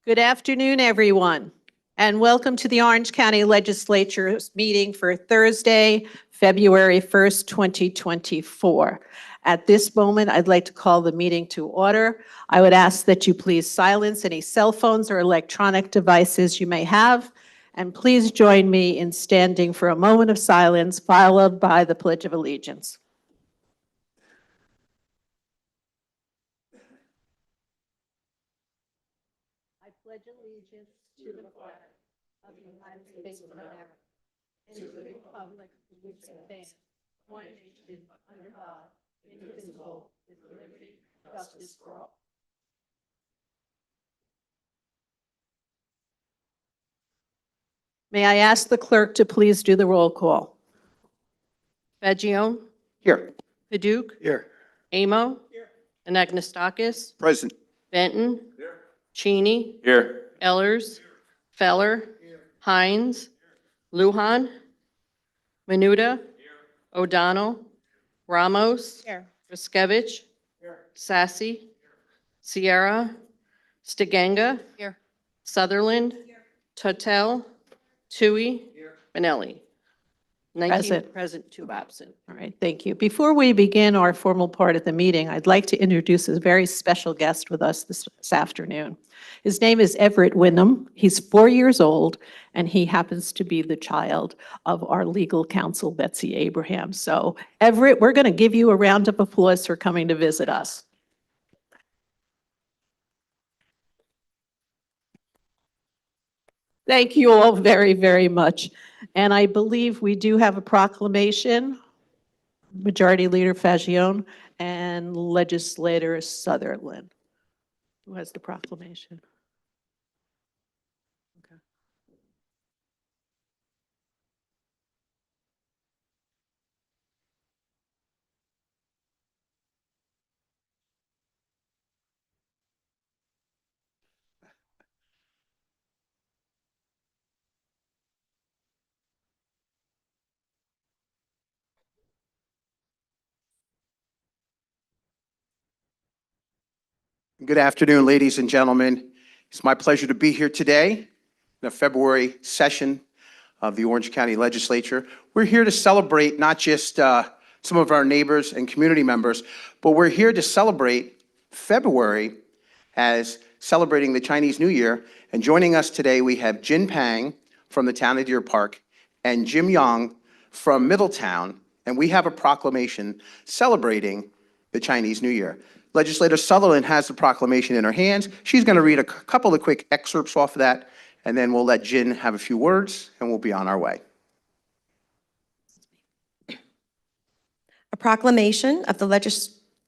Good afternoon, everyone, and welcome to the Orange County Legislature's meeting for Thursday, February 1st, 2024. At this moment, I'd like to call the meeting to order. I would ask that you please silence any cell phones or electronic devices you may have, and please join me in standing for a moment of silence, followed by the Pledge of Allegiance. I pledge allegiance to the flag of the United States of America and to the republic for which it stands, one nation, under God, indivisible, with liberty and justice for all. May I ask the clerk to please do the roll call? Fagione? Here. Paduk? Here. Amo? Anagnestakis? Present. Benton? Cheney? Here. Ellers? Feller? Hines? Lujan? Menuda? O'Donnell? Ramos? Riskevich? Sassy? Sierra? Stiganga? Sutherland? Totel? Tui? Benelli? 19 Present. present, 2 absent. All right, thank you. Before we begin our formal part of the meeting, I'd like to introduce a very special guest with us this afternoon. His name is Everett Wyndham. He's 4 years old, and he happens to be the child of our legal counsel, Betsy Abraham. So, Everett, we're going to give you a round of applause for coming to visit us. Thank you all very, very much. And I believe we do have a proclamation. Majority Leader Fagione and Legislator Sutherland. Who has the proclamation? Okay. Good afternoon, ladies and gentlemen. It's my pleasure to be here today in the February session of the Orange County Legislature. We're here to celebrate not just some of our neighbors and community members, but we're here to celebrate February as celebrating the Chinese New Year. And joining us today, we have Jin Pang from the town of Deer Park and Jim Young from Middletown. And we have a proclamation celebrating the Chinese New Year. Legislator Sutherland has the proclamation in her hands. She's going to read a couple of quick excerpts off of that, and then we'll let Jin have a few words, and we'll be on our way. A proclamation of the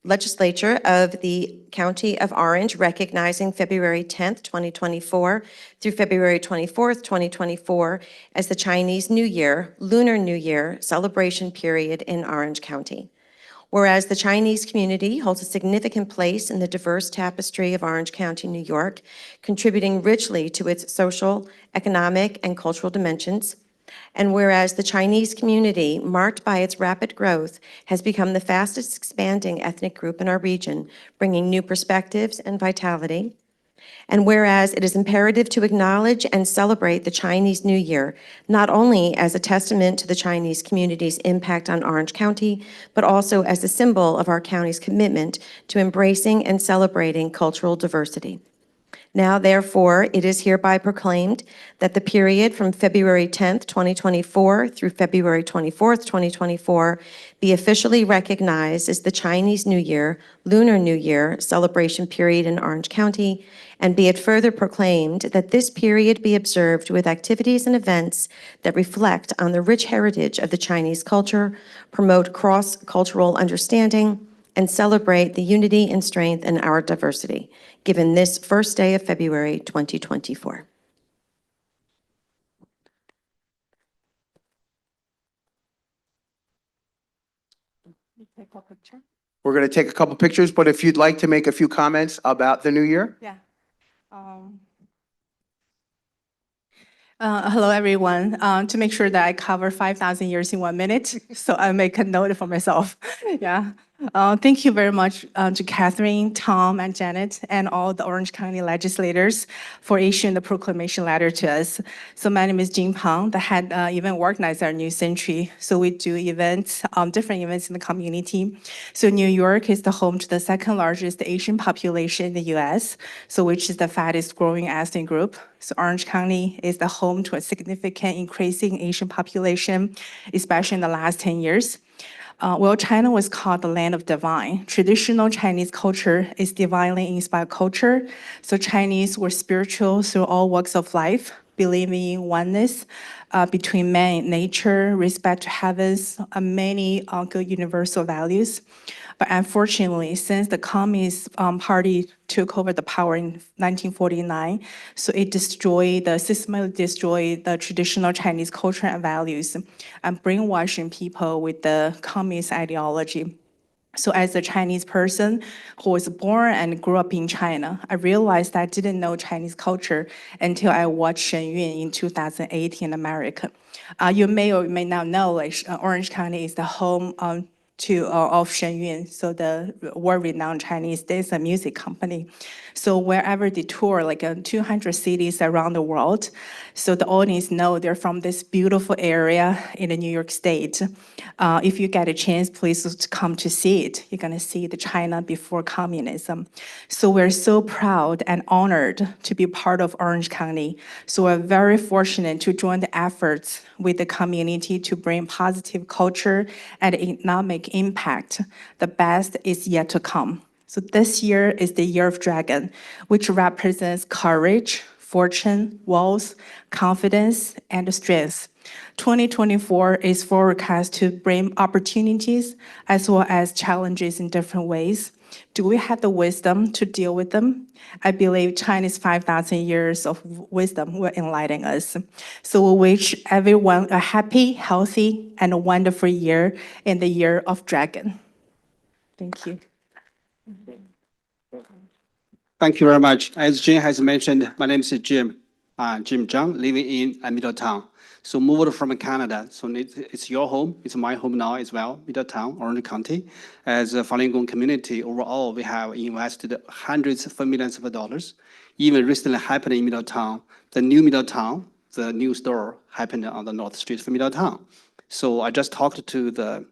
Legislature of the County of Orange recognizing February 10th, 2024 through February 24th, 2024 as the Chinese New Year, Lunar New Year celebration period in Orange County. Whereas the Chinese community holds a significant place in the diverse tapestry of Orange County, New York, contributing richly to its social, economic, and cultural dimensions. And whereas the Chinese community, marked by its rapid growth, has become the fastest expanding ethnic group in our region, bringing new perspectives and vitality. And whereas it is imperative to acknowledge and celebrate the Chinese New Year, not only as a testament to the Chinese community's impact on Orange County, but also as a symbol of our county's commitment to embracing and celebrating cultural diversity. Now, therefore, it is hereby proclaimed that the period from February 10th, 2024 through February 24th, 2024 be officially recognized as the Chinese New Year, Lunar New Year celebration period in Orange County, and be it further proclaimed that this period be observed with activities and events that reflect on the rich heritage of the Chinese culture, promote cross-cultural understanding, and celebrate the unity and strength in our diversity, given this first day of February 2024. We're going to take a couple pictures, but if you'd like to make a few comments about the new year. Yeah. Hello, everyone. To make sure that I cover 5,000 years in 1 minute, so I make a note for myself. Yeah. Thank you very much to Catherine, Tom, and Janet, and all the Orange County legislators for issuing the proclamation letter to us. So my name is Jing Pang, the head event organizer at New Century. So we do events, different events in the community. So New York is the home to the second largest Asian population in the US, so which is the fastest growing ethnic group. So Orange County is the home to a significant increasing Asian population, especially in the last 10 years. Well, China was called the land of divine. Traditional Chinese culture is divinely inspired culture. So Chinese were spiritual through all walks of life, believing in oneness between man and nature, respect to heavens, many good universal values. But unfortunately, since the Communist Party took over the power in 1949, so it systematically destroyed the traditional Chinese culture and values and brainwashing people with the communist ideology. So as a Chinese person who was born and grew up in China, I realized I didn't know Chinese culture until I watched Shen Yun in 2008 in America. You may or may not know, like Orange County is the home of Shen Yun, so the world-renowned Chinese dance and music company. So wherever they tour, like 200 cities around the world, so the audience know they're from this beautiful area in the New York State. If you get a chance, please come to see it. You're gonna see the China before communism. So we're so proud and honored to be part of Orange County. So we're very fortunate to join the efforts with the community to bring positive culture and economic impact. The best is yet to come. So this year is the Year of Dragon, which represents courage, fortune, wealth, confidence, and strength. 2024 is forecast to bring opportunities as well as challenges in different ways. Do we have the wisdom to deal with them? I believe China's 5,000 years of wisdom will enlighten us. So we wish everyone a happy, healthy, and a wonderful year in the Year of Dragon. Thank you. Thank you very much. As Jim has mentioned, my name is Jim Zhang, living in Middletown. So moved from Canada. So it's your home. It's my home now as well, Middletown, Orange County. As a Falun Gong community, overall, we have invested hundreds of millions of dollars. Even recently happened in Middletown, the new store happened on the North Street of Middletown. So I just talked to the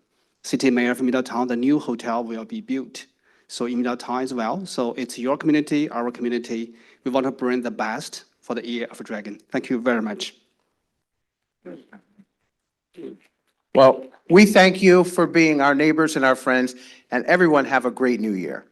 city mayor of Middletown. The new hotel will be built. So in Middletown as well. So it's your community, our community. We want to bring the best for the Year of Dragon. Thank you very much. Well, we thank you for being our neighbors and our friends, and everyone have a great new year.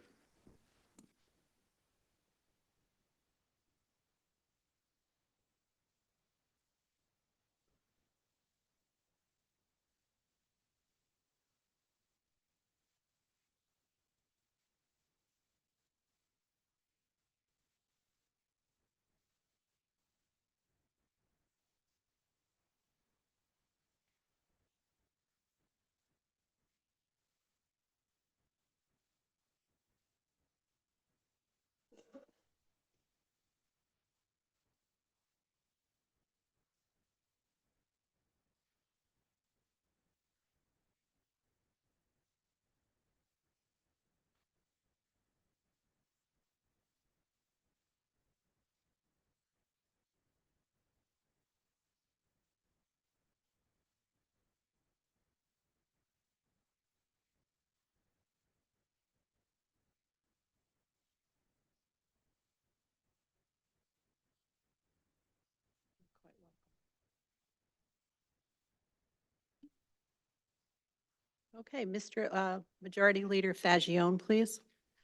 Okay, Mr. Majority Leader Fagione, please.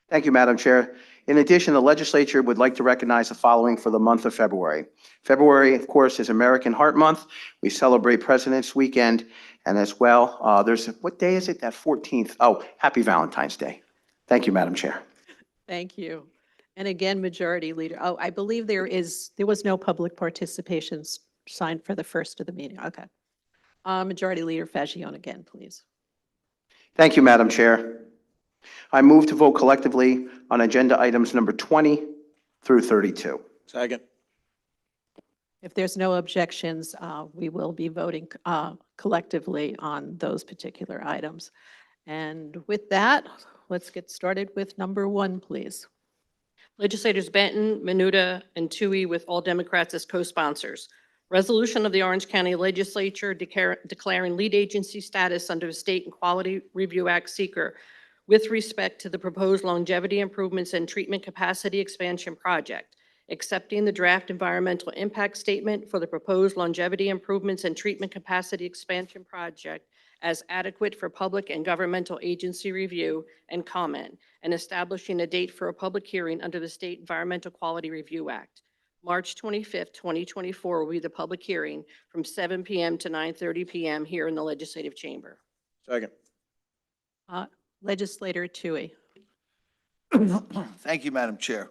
Thank you, Madam Chair. In addition, the legislature would like to recognize the following for the month of February. February, of course, is American Heart Month. We celebrate President's Weekend, and as well, what day is it? That 14th? Oh, happy Valentine's Day. Thank you, Madam Chair. Thank you. And again, Majority Leader, oh, I believe there was no public participation signed for the first of the meeting. Okay. Majority Leader Fagione again, please. Thank you, Madam Chair. I move to vote collectively on agenda items number 20 through 32. Second. If there's no objections, we will be voting collectively on those particular items. And with that, let's get started with number 1, please. Legislators Benton, Menuda, and Tui, with all Democrats as co-sponsors. Resolution of the Orange County Legislature declaring lead agency status under the State and Quality Review Act seeker with respect to the proposed longevity improvements and treatment capacity expansion project, accepting the draft environmental impact statement for the proposed longevity improvements and treatment capacity expansion project as adequate for public and governmental agency review and comment, and establishing a date for a public hearing under the State Environmental Quality Review Act. March 25th, 2024 will be the public hearing from 7 p.m. to 9:30 p.m. here in the Legislative Chamber. Second. Legislator Tui. Thank you, Madam Chair.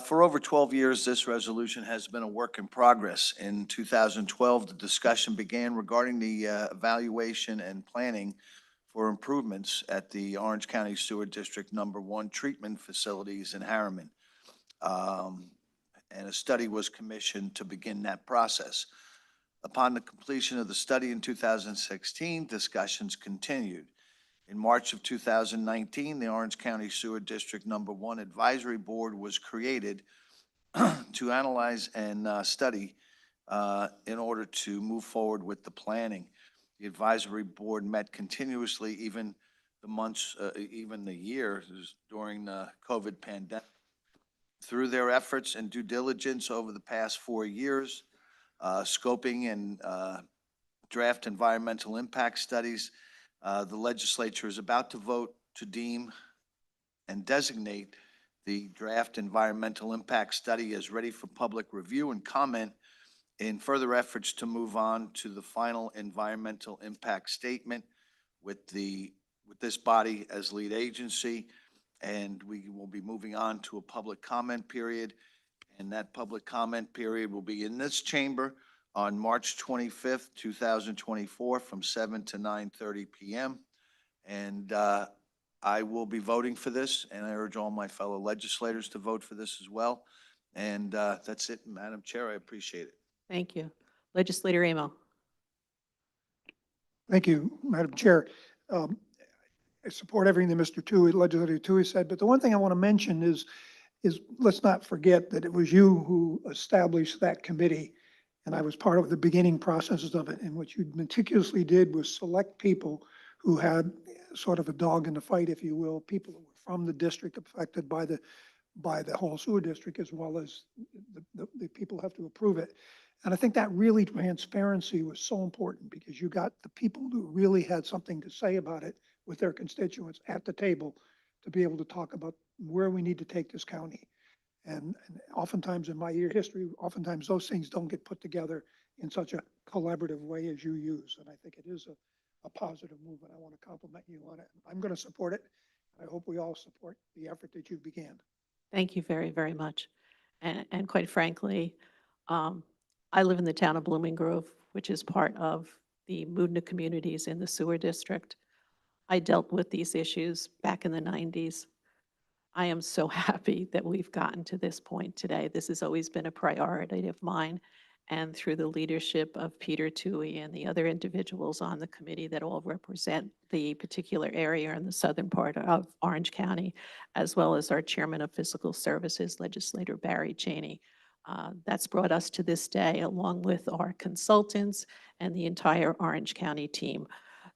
For over 12 years, this resolution has been a work in progress. In 2012, the discussion began regarding the evaluation and planning for improvements at the Orange County Sewer District Number 1 treatment facilities in Harriman. And a study was commissioned to begin that process. Upon the completion of the study in 2016, discussions continued. In March of 2019, the Orange County Sewer District Number 1 Advisory Board was created to analyze and study in order to move forward with the planning. The advisory board met continuously, even the year during the COVID pandemic. Through their efforts and due diligence over the past 4 years, scoping and draft environmental impact studies, the legislature is about to vote to deem and designate the draft environmental impact study as ready for public review and comment in further efforts to move on to the final environmental impact statement with this body as lead agency. And we will be moving on to a public comment period. And that public comment period will be in this chamber on March 25th, 2024, from 7 to 9:30 p.m. And I will be voting for this, and I urge all my fellow legislators to vote for this as well. And that's it, Madam Chair. I appreciate it. Thank you. Legislator Amo. Thank you, Madam Chair. I support everything that Mr. Tui, Legislator Tui said, but the one thing I want to mention is let's not forget that it was you who established that committee, and I was part of the beginning processes of it, and what you meticulously did was select people who had sort of a dog in the fight, if you will, people who were from the district affected by the whole sewer district, as well as the people who have to approve it. And I think that really transparency was so important, because you got the people who really had something to say about it with their constituents at the table to be able to talk about where we need to take this county. And oftentimes in my year history, oftentimes those things don't get put together in such a collaborative way as you use. And I think it is a positive move, and I want to compliment you on it. I'm going to support it. I hope we all support the effort that you began. Thank you very, very much. And quite frankly, I live in the town of Blooming Grove, which is part of the Moodna communities in the sewer district. I dealt with these issues back in the 90s. I am so happy that we've gotten to this point today. This has always been a priority of mine. And through the leadership of Peter Tui and the other individuals on the committee that all represent the particular area in the southern part of Orange County, as well as our Chairman of Fiscal Services, Legislator Barry Cheney. That's brought us to this day, along with our consultants and the entire Orange County team.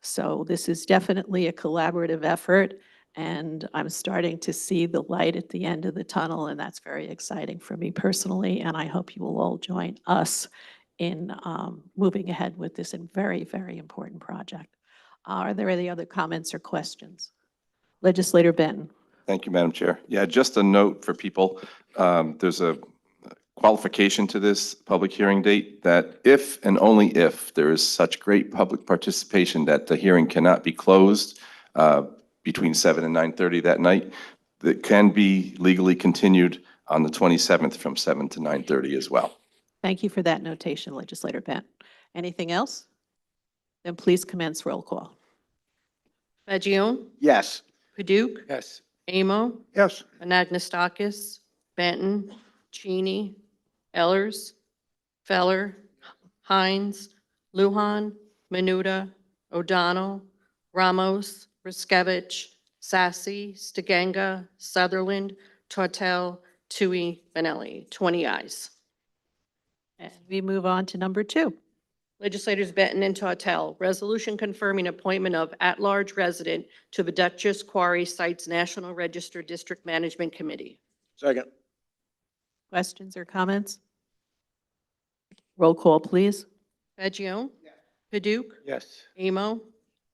So this is definitely a collaborative effort, and I'm starting to see the light at the end of the tunnel, and that's very exciting for me personally, and I hope you will all join us in moving ahead with this very, very important project. Are there any other comments or questions? Legislator Benton. Thank you, Madam Chair. Yeah, just a note for people. There's a qualification to this public hearing date that if and only if there is such great public participation that the hearing cannot be closed between 7 and 9:30 that night, that can be legally continued on the 27th from 7 to 9:30 as well. Thank you for that notation, Legislator Benton. Anything else? Then please commence roll call. Fagion? Yes. Paduk? Yes. Amo? Yes, Anagnestakis? Benton? Cheney? Ellers? Feller? Hines? Lujan? Menuda? O'Donnell? Ramos? Riskevich, Sassy, Stiganga, Sutherland, Tortel, Tui, Benelli. 20 ayes. And we move on to number 2. Legislators Benton and Tortel, resolution confirming appointment of at-large resident to the Dutchess Quarry Sites National Register District Management Committee. Second. Questions or comments? Roll call, please. Fagion? Paduk? Yes. Amo?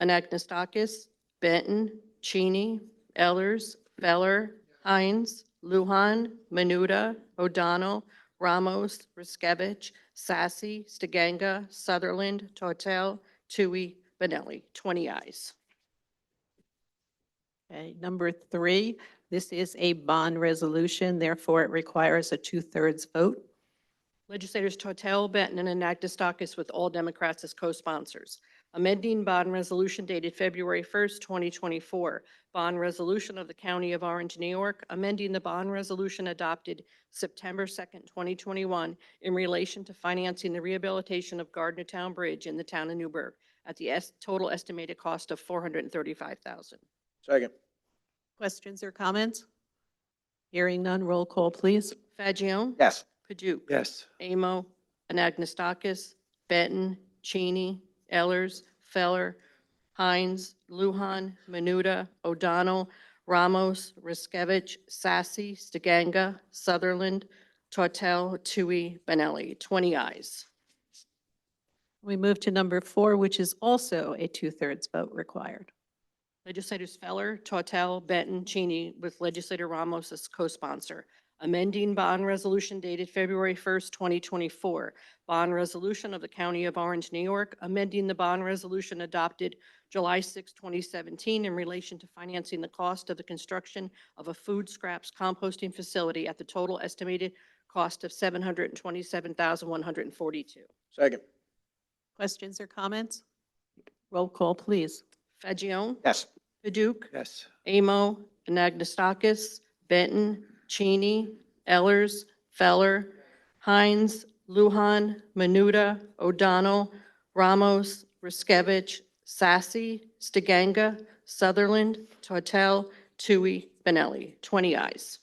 Anagnestakis? Benton? Cheney? Ellers? Feller? Hines? Luhan? Menuda? O'Donnell? Ramos? Riskevich? Sassy? Stiganga? Sutherland? Tortel? Tui? Benelli. 20 ayes. Okay, number 3, this is a bond resolution, therefore it requires a 2/3 vote. Legislators Tortel, Benton, and Anagnestakis with all Democrats as co-sponsors. Amending bond resolution dated February 1st, 2024. Bond resolution of the County of Orange, New York, amending the bond resolution adopted September 2nd, 2021 in relation to financing the rehabilitation of Gardnertown Bridge in the town of Newburgh at the total estimated cost of $435,000. Second. Questions or comments? Hearing none, roll call, please. Fagion? Yes. Paduk? Yes. Amo, Anagnestakis, Benton, Cheney, Ellers, Feller, Hines, Luhan, Menuda, O'Donnell, Ramos, Riskevich, Sassy, Stiganga, Sutherland, Tortel, Tui, Benelli. 20 ayes. We move to number 4, which is also a 2/3 vote required. Legislators Feller, Tortel, Benton, Cheney, with Legislator Ramos as co-sponsor. Amending bond resolution dated February 1st, 2024. Bond resolution of the County of Orange, New York, amending the bond resolution adopted July 6, 2017 in relation to financing the cost of the construction of a food scraps composting facility at the total estimated cost of $727,142. Second. Questions or comments? Roll call, please. Fagion? Yes. Paduk? Yes. Amo, Anagnestakis, Benton, Cheney, Ellers, Feller, Hines, Luhan, Menuda, O'Donnell, Ramos, Riskevich, Sassy, Stiganga, Sutherland, Tortel, Tui, Benelli. 20 ayes.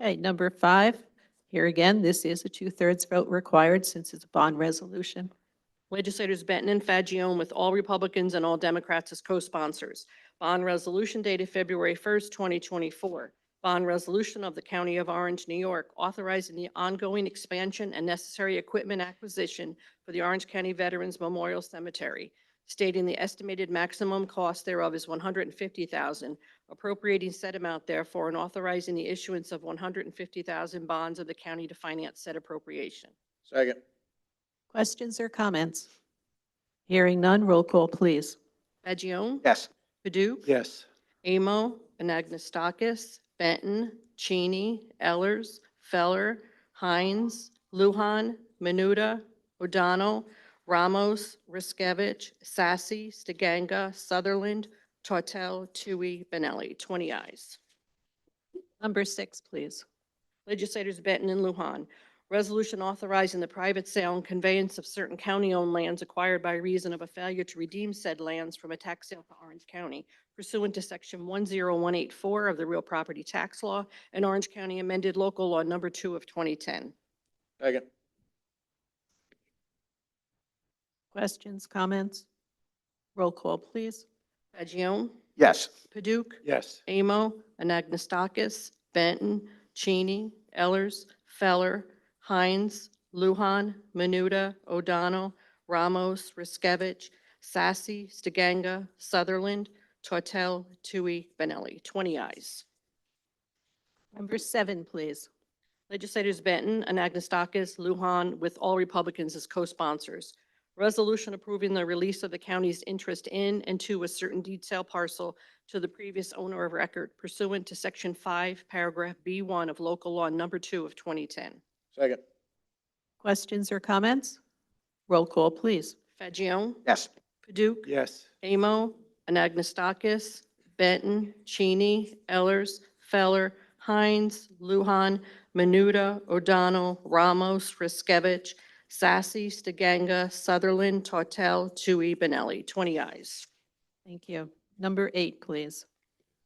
Okay, number 5, here again, this is a 2/3 vote required since it's a bond resolution. Legislators Benton and Fagion with all Republicans and all Democrats as co-sponsors. Bond resolution dated February 1st, 2024. Bond resolution of the County of Orange, New York, authorizing the ongoing expansion and necessary equipment acquisition for the Orange County Veterans Memorial Cemetery, stating the estimated maximum cost thereof is $150,000, appropriating said amount therefore, and authorizing the issuance of $150,000 bonds of the county to finance said appropriation. Second. Questions or comments? Hearing none, roll call, please. Fagion? Yes. Paduk? Yes. Amo, Anagnestakis, Benton, Cheney, Ellers, Feller, Hines, Luhan, Menuda, O'Donnell, Ramos, Riskevich, Sassy, Stiganga, Sutherland, Tortel, Tui, Benelli. 20 ayes. Number 6, please. Legislators Benton and Lujan. Resolution authorizing the private sale and conveyance of certain county-owned lands acquired by reason of a failure to redeem said lands from a tax sale to Orange County pursuant to Section 10184 of the Real Property Tax Law and Orange County Amended Local Law Number 2 of 2010. Second. Questions, comments? Roll call, please. Fagion? Yes. Paduk? Yes. Amo, Anagnestakis, Benton, Cheney, Ellers, Feller, Hines, Luhan, Menuda, O'Donnell, Ramos, Riskevich, Sassy, Stiganga, Sutherland, Tortel, Tui, Benelli. 20 ayes. Number 7, please. Legislators Benton, Anagnestakis, Lujan, with all Republicans as co-sponsors. Resolution approving the release of the county's interest in and to a certain deed sale parcel to the previous owner of record pursuant to Section 5, Paragraph B1 of Local Law Number 2 of 2010. Second. Questions or comments? Roll call, please. Fagion? Yes. Paduk? Yes. Amo, Anagnestakis, Benton, Cheney, Ellers, Feller, Hines, Luhan, Menuda, O'Donnell, Ramos, Riskevich, Sassy, Stiganga, Sutherland, Tortel, Tui, Benelli. 20 ayes. Thank you. Number 8, please.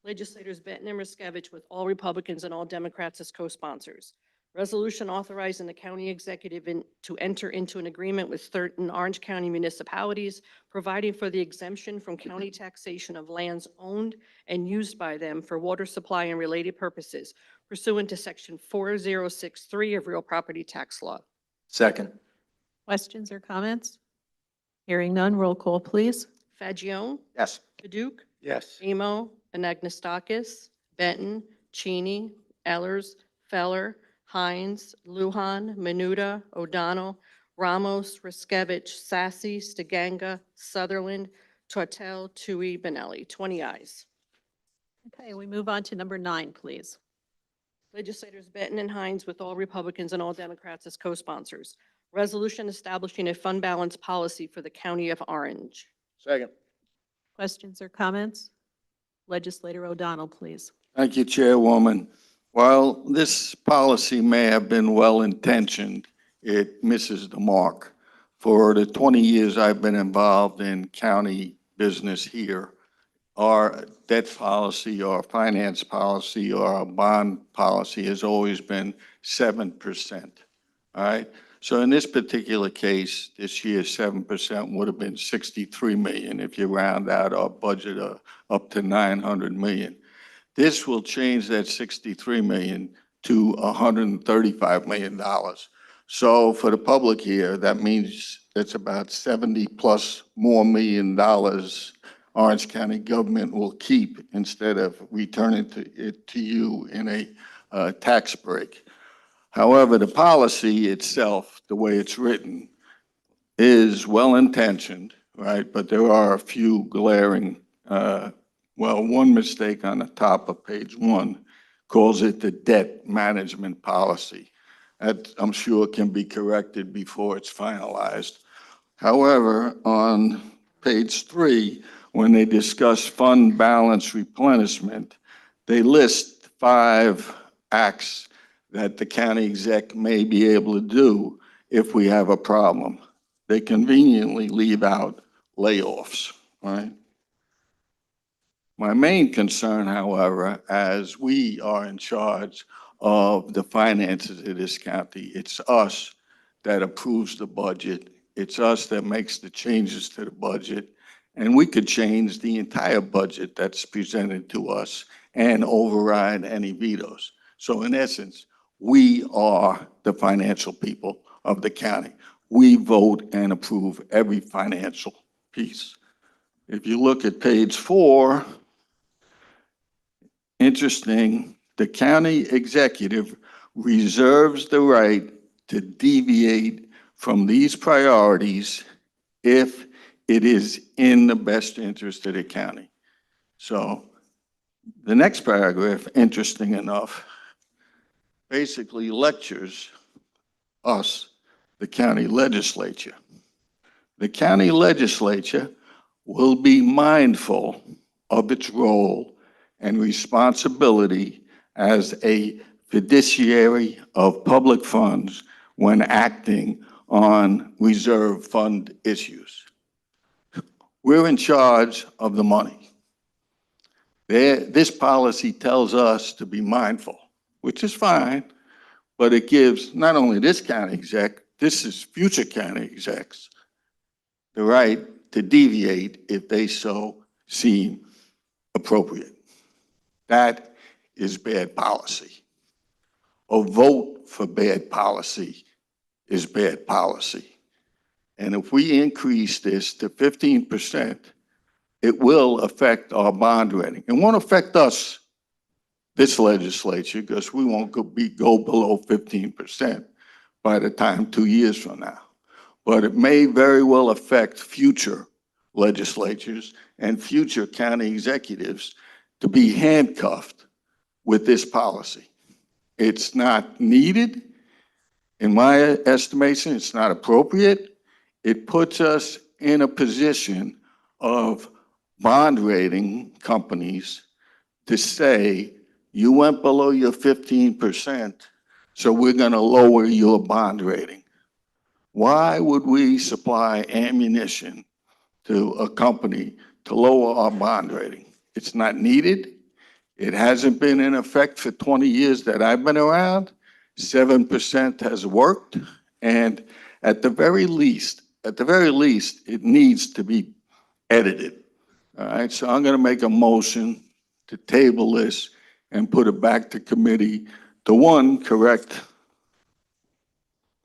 Legislators Benton and Riskevich, with all Republicans and all Democrats as co-sponsors. Resolution authorizing the county executive to enter into an agreement with certain Orange County municipalities, providing for the exemption from county taxation of lands owned and used by them for water supply and related purposes pursuant to Section 4063 of Real Property Tax Law. Second. Questions or comments? Hearing none, roll call, please. Fagion? Yes. Paduk? Yes. Amo, Anagnestakis, Benton, Cheney, Ellers, Feller, Hines, Lujan, Menuda, O'Donnell, Ramos, Riskevich, Sassy, Stiganga, Sutherland, Tortel, Tui, Benelli. 20 ayes. Okay, we move on to number 9, please. Legislators Benton and Hines, with all Republicans and all Democrats as co-sponsors. Resolution establishing a fund balance policy for the County of Orange. Second. Questions or comments? Legislator O'Donnell, please. Thank you, Chairwoman. While this policy may have been well-intentioned, it misses the mark. For the 20 years I've been involved in county business here, our debt policy, our finance policy, or our bond policy has always been 7%. All right? So in this particular case, this year, 7% would have been 63 million if you round out our budget up to 900 million. This will change that 63 million to $135 million. So for the public here, that means it's about 70 plus more million dollars Orange County government will keep instead of returning it to you in a tax break. However, the policy itself, the way it's written, is well-intentioned, right? But there are a few glaring, one mistake on the top of page 1 calls it the debt management policy. That, I'm sure, can be corrected before it's finalized. However, on page 3, when they discuss fund balance replenishment, they list 5 acts that the county exec may be able to do if we have a problem. They conveniently leave out layoffs, right? My main concern, however, as we are in charge of the finances of this county, it's us that approves the budget. It's us that makes the changes to the budget. And we could change the entire budget that's presented to us and override any vetoes. So in essence, we are the financial people of the county. We vote and approve every financial piece. If you look at page 4, interesting, the county executive reserves the right to deviate from these priorities if it is in the best interest of the county. So the next paragraph, interesting enough, basically lectures us, the county legislature. The county legislature will be mindful of its role and responsibility as a fiduciary of public funds when acting on reserve fund issues. We're in charge of the money. This policy tells us to be mindful, which is fine, but it gives not only this county exec, this is future county execs, the right to deviate if they so seem appropriate. That is bad policy. A vote for bad policy is bad policy. And if we increase this to 15%, it will affect our bond rating. It won't affect us, this legislature, because we won't go below 15% by the time 2 years from now. But it may very well affect future legislatures and future county executives to be handcuffed with this policy. It's not needed. In my estimation, it's not appropriate. It puts us in a position of bond rating companies to say, you went below your 15%, so we're going to lower your bond rating. Why would we supply ammunition to a company to lower our bond rating. It's not needed. It hasn't been in effect for 20 years that I've been around. 7% has worked, and at the very least, it needs to be edited. All right, so I'm going to make a motion to table this and put it back to committee to, one, correct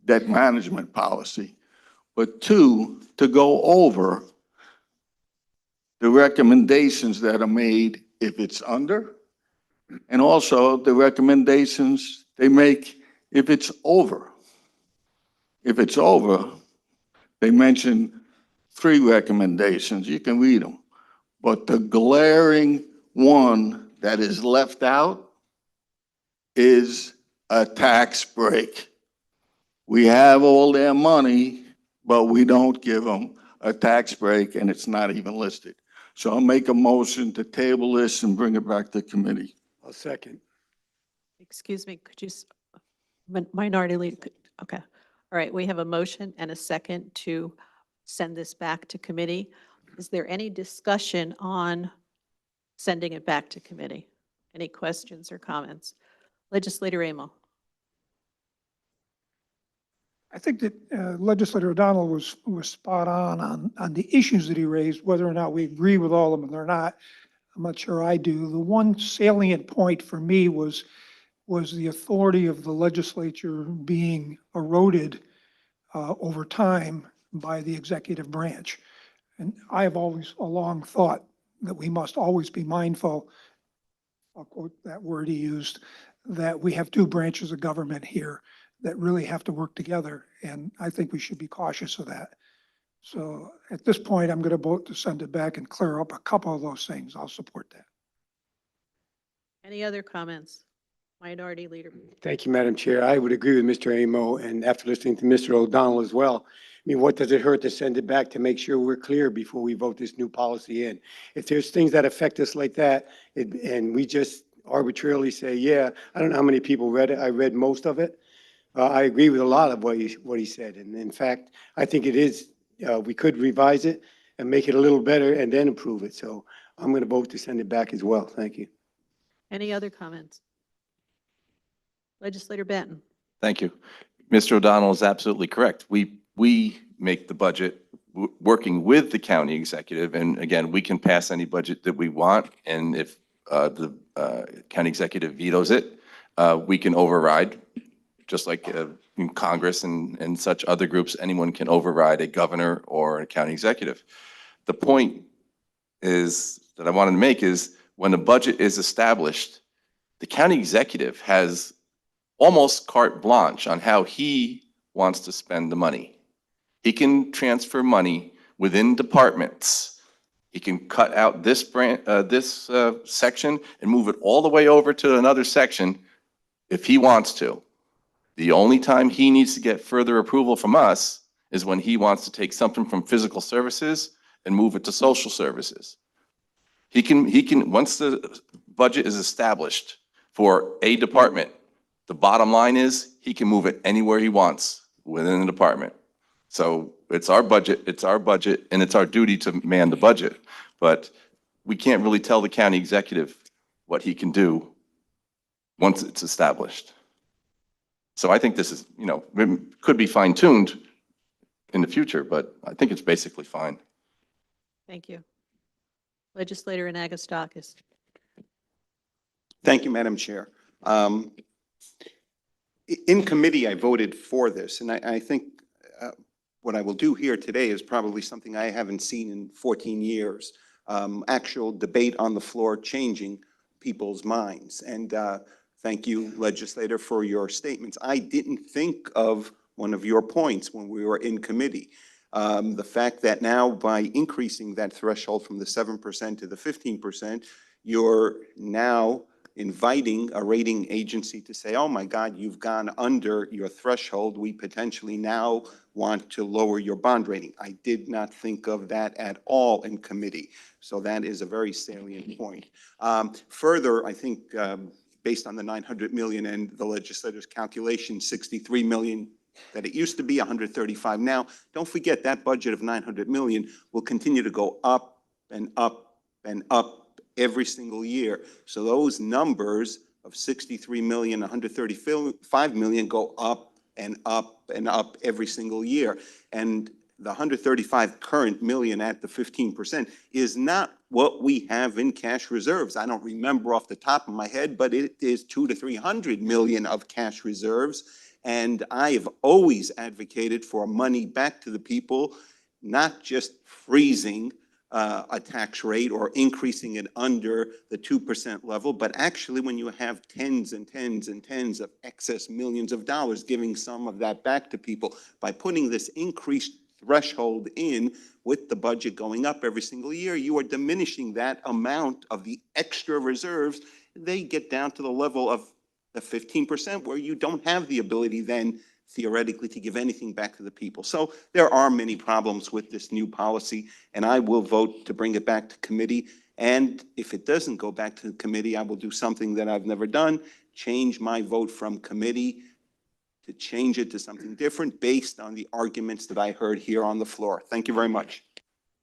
debt management policy, but two, to go over the recommendations that are made if it's under, and also the recommendations they make if it's over. If it's over, they mention 3 recommendations. You can read them. But the glaring one that is left out is a tax break. We have all their money, but we don't give them a tax break, and it's not even listed. So I'll make a motion to table this and bring it back to committee. I'll second. Excuse me, could you, Minority Leader, okay. All right, we have a motion and a second to send this back to committee. Is there any discussion on sending it back to committee? Any questions or comments? Legislator Amo. I think that Legislator O'Donnell was spot on the issues that he raised, whether or not we agree with all of them or not. I'm not sure I do. The one salient point for me was the authority of the legislature being eroded over time by the executive branch. And I have always along thought that we must always be mindful, I'll quote that word he used, that we have 2 branches of government here that really have to work together, and I think we should be cautious of that. So at this point, I'm going to vote to send it back and clear up a couple of those things. I'll support that. Any other comments? Minority Leader. Thank you, Madam Chair. I would agree with Mr. Amo, and after listening to Mr. O'Donnell as well. I mean, what does it hurt to send it back to make sure we're clear before we vote this new policy in? If there's things that affect us like that, and we just arbitrarily say, yeah, I don't know how many people read it. I read most of it. I agree with a lot of what he said. And in fact, I think it is, we could revise it and make it a little better and then approve it. So I'm going to vote to send it back as well. Thank you. Any other comments? Legislator Benton. Thank you. Mr. O'Donnell is absolutely correct. We make the budget working with the county executive. And again, we can pass any budget that we want. And if the county executive vetoes it, we can override, just like in Congress and such other groups, anyone can override a governor or a county executive. The point is that I wanted to make is when the budget is established, the county executive has almost carte blanche on how he wants to spend the money. He can transfer money within departments. He can cut out this section and move it all the way over to another section if he wants to. The only time he needs to get further approval from us is when he wants to take something from physical services and move it to social services. He can, once the budget is established for a department, the bottom line is he can move it anywhere he wants within the department. So it's our budget, and it's our duty to man the budget. But we can't really tell the county executive what he can do once it's established. So I think this is, could be fine-tuned in the future, but I think it's basically fine. Thank you. Legislator Anagostakis. Thank you, Madam Chair. In committee, I voted for this, and I think what I will do here today is probably something I haven't seen in 14 years, actual debate on the floor changing people's minds. And thank you, legislator, for your statements. I didn't think of one of your points when we were in committee. The fact that now by increasing that threshold from the 7% to the 15%, you're now inviting a rating agency to say, oh my God, you've gone under your threshold. We potentially now want to lower your bond rating. I did not think of that at all in committee. So that is a very salient point. Further, I think based on the 900 million and the legislator's calculation, 63 million that it used to be, 135 now. Don't forget that budget of 900 million will continue to go up and up and up every single year. So those numbers of 63 million, 135 million go up and up and up every single year. And the 135 current million at the 15% is not what we have in cash reserves. I don't remember off the top of my head, but it is 200 to 300 million of cash reserves. And I have always advocated for money back to the people, not just freezing a tax rate or increasing it under the 2% level, but actually when you have tens and tens and tens of excess millions of dollars, giving some of that back to people by putting this increased threshold in with the budget going up every single year, you are diminishing that amount of the extra reserves. They get down to the level of the 15% where you don't have the ability then theoretically to give anything back to the people. So there are many problems with this new policy, and I will vote to bring it back to committee. And if it doesn't go back to the committee, I will do something that I've never done, change my vote from committee to change it to something different based on the arguments that I heard here on the floor. Thank you very much.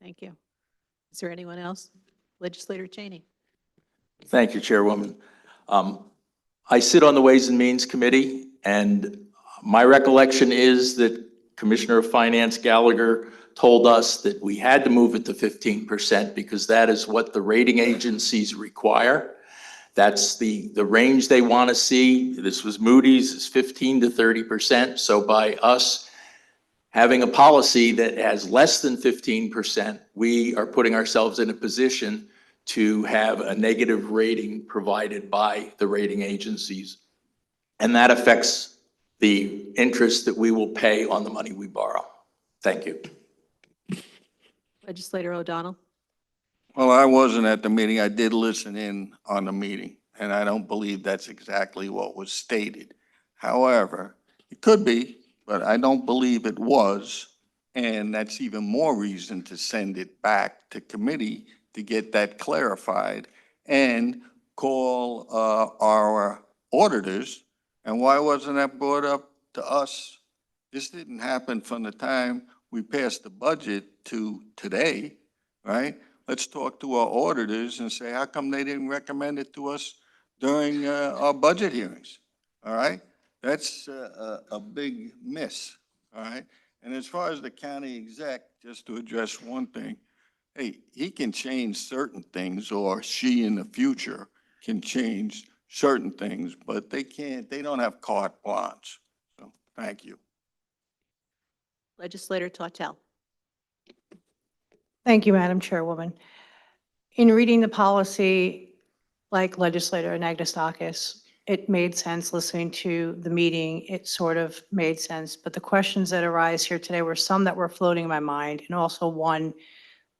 Thank you. Is there anyone else? Legislator Cheney. Thank you, Chairwoman. I sit on the Ways and Means Committee, and my recollection is that Commissioner of Finance Gallagher told us that we had to move it to 15% because that is what the rating agencies require. That's the range they want to see. This was Moody's, is 15 to 30%. So by us having a policy that has less than 15%, we are putting ourselves in a position to have a negative rating provided by the rating agencies. And that affects the interest that we will pay on the money we borrow. Thank you. Legislator O'Donnell. Well, I wasn't at the meeting. I did listen in on the meeting, and I don't believe that's exactly what was stated. However, it could be, but I don't believe it was. And that's even more reason to send it back to committee to get that clarified and call our auditors. And why wasn't that brought up to us? This didn't happen from the time we passed the budget to today, right? Let's talk to our auditors and say, how come they didn't recommend it to us during our budget hearings? All right? That's a big miss, all right? And as far as the county exec, just to address one thing, hey, he can change certain things, or she in the future can change certain things, but they don't have carte blanche. So, thank you. Legislator Tautel. Thank you, Madam Chairwoman. In reading the policy, like Legislator Anagnostakis, it made sense listening to the meeting. It sort of made sense. But the questions that arise here today were some that were floating in my mind, and also one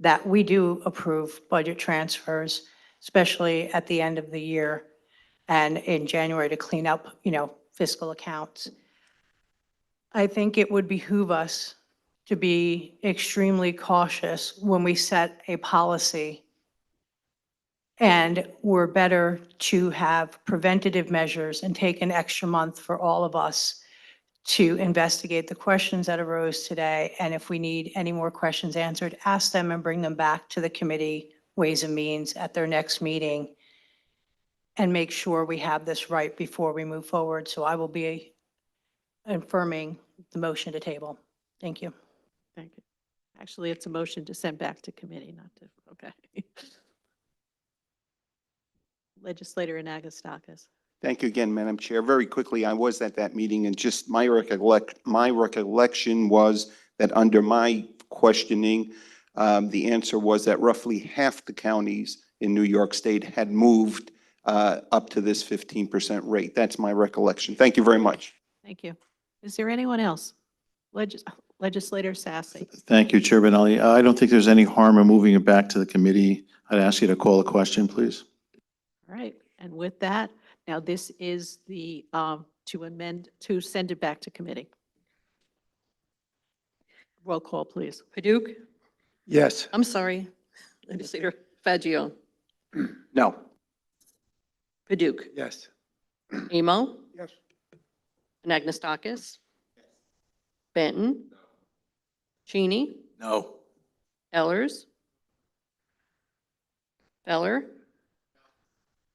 that we do approve budget transfers, especially at the end of the year and in January to clean up, fiscal accounts. I think it would behoove us to be extremely cautious when we set a policy. And we're better to have preventative measures and take an extra month for all of us to investigate the questions that arose today. And if we need any more questions answered, ask them and bring them back to the committee, Ways and Means, at their next meeting, and make sure we have this right before we move forward. So I will be affirming the motion to table. Thank you. Thank you. Actually, it's a motion to send back to committee, not to, okay. Legislator Anagnostakis. Thank you again, Madam Chair. Very quickly, I was at that meeting, and just my recollection was that under my questioning, the answer was that roughly half the counties in New York State had moved up to this 15% rate. That's my recollection. Thank you very much. Thank you. Is there anyone else? Legislator Sassy. Thank you, Chair Benelli. I don't think there's any harm in moving it back to the committee. I'd ask you to call a question, please. All right. And with that, now this is the, to send it back to committee. Roll call, please. Paduk? Yes. I'm sorry. Legislator Fagione? No. Paduk? Yes. Emo? Yes. Anagnostakis? Benton? Cheney? No. Ellers? Feller.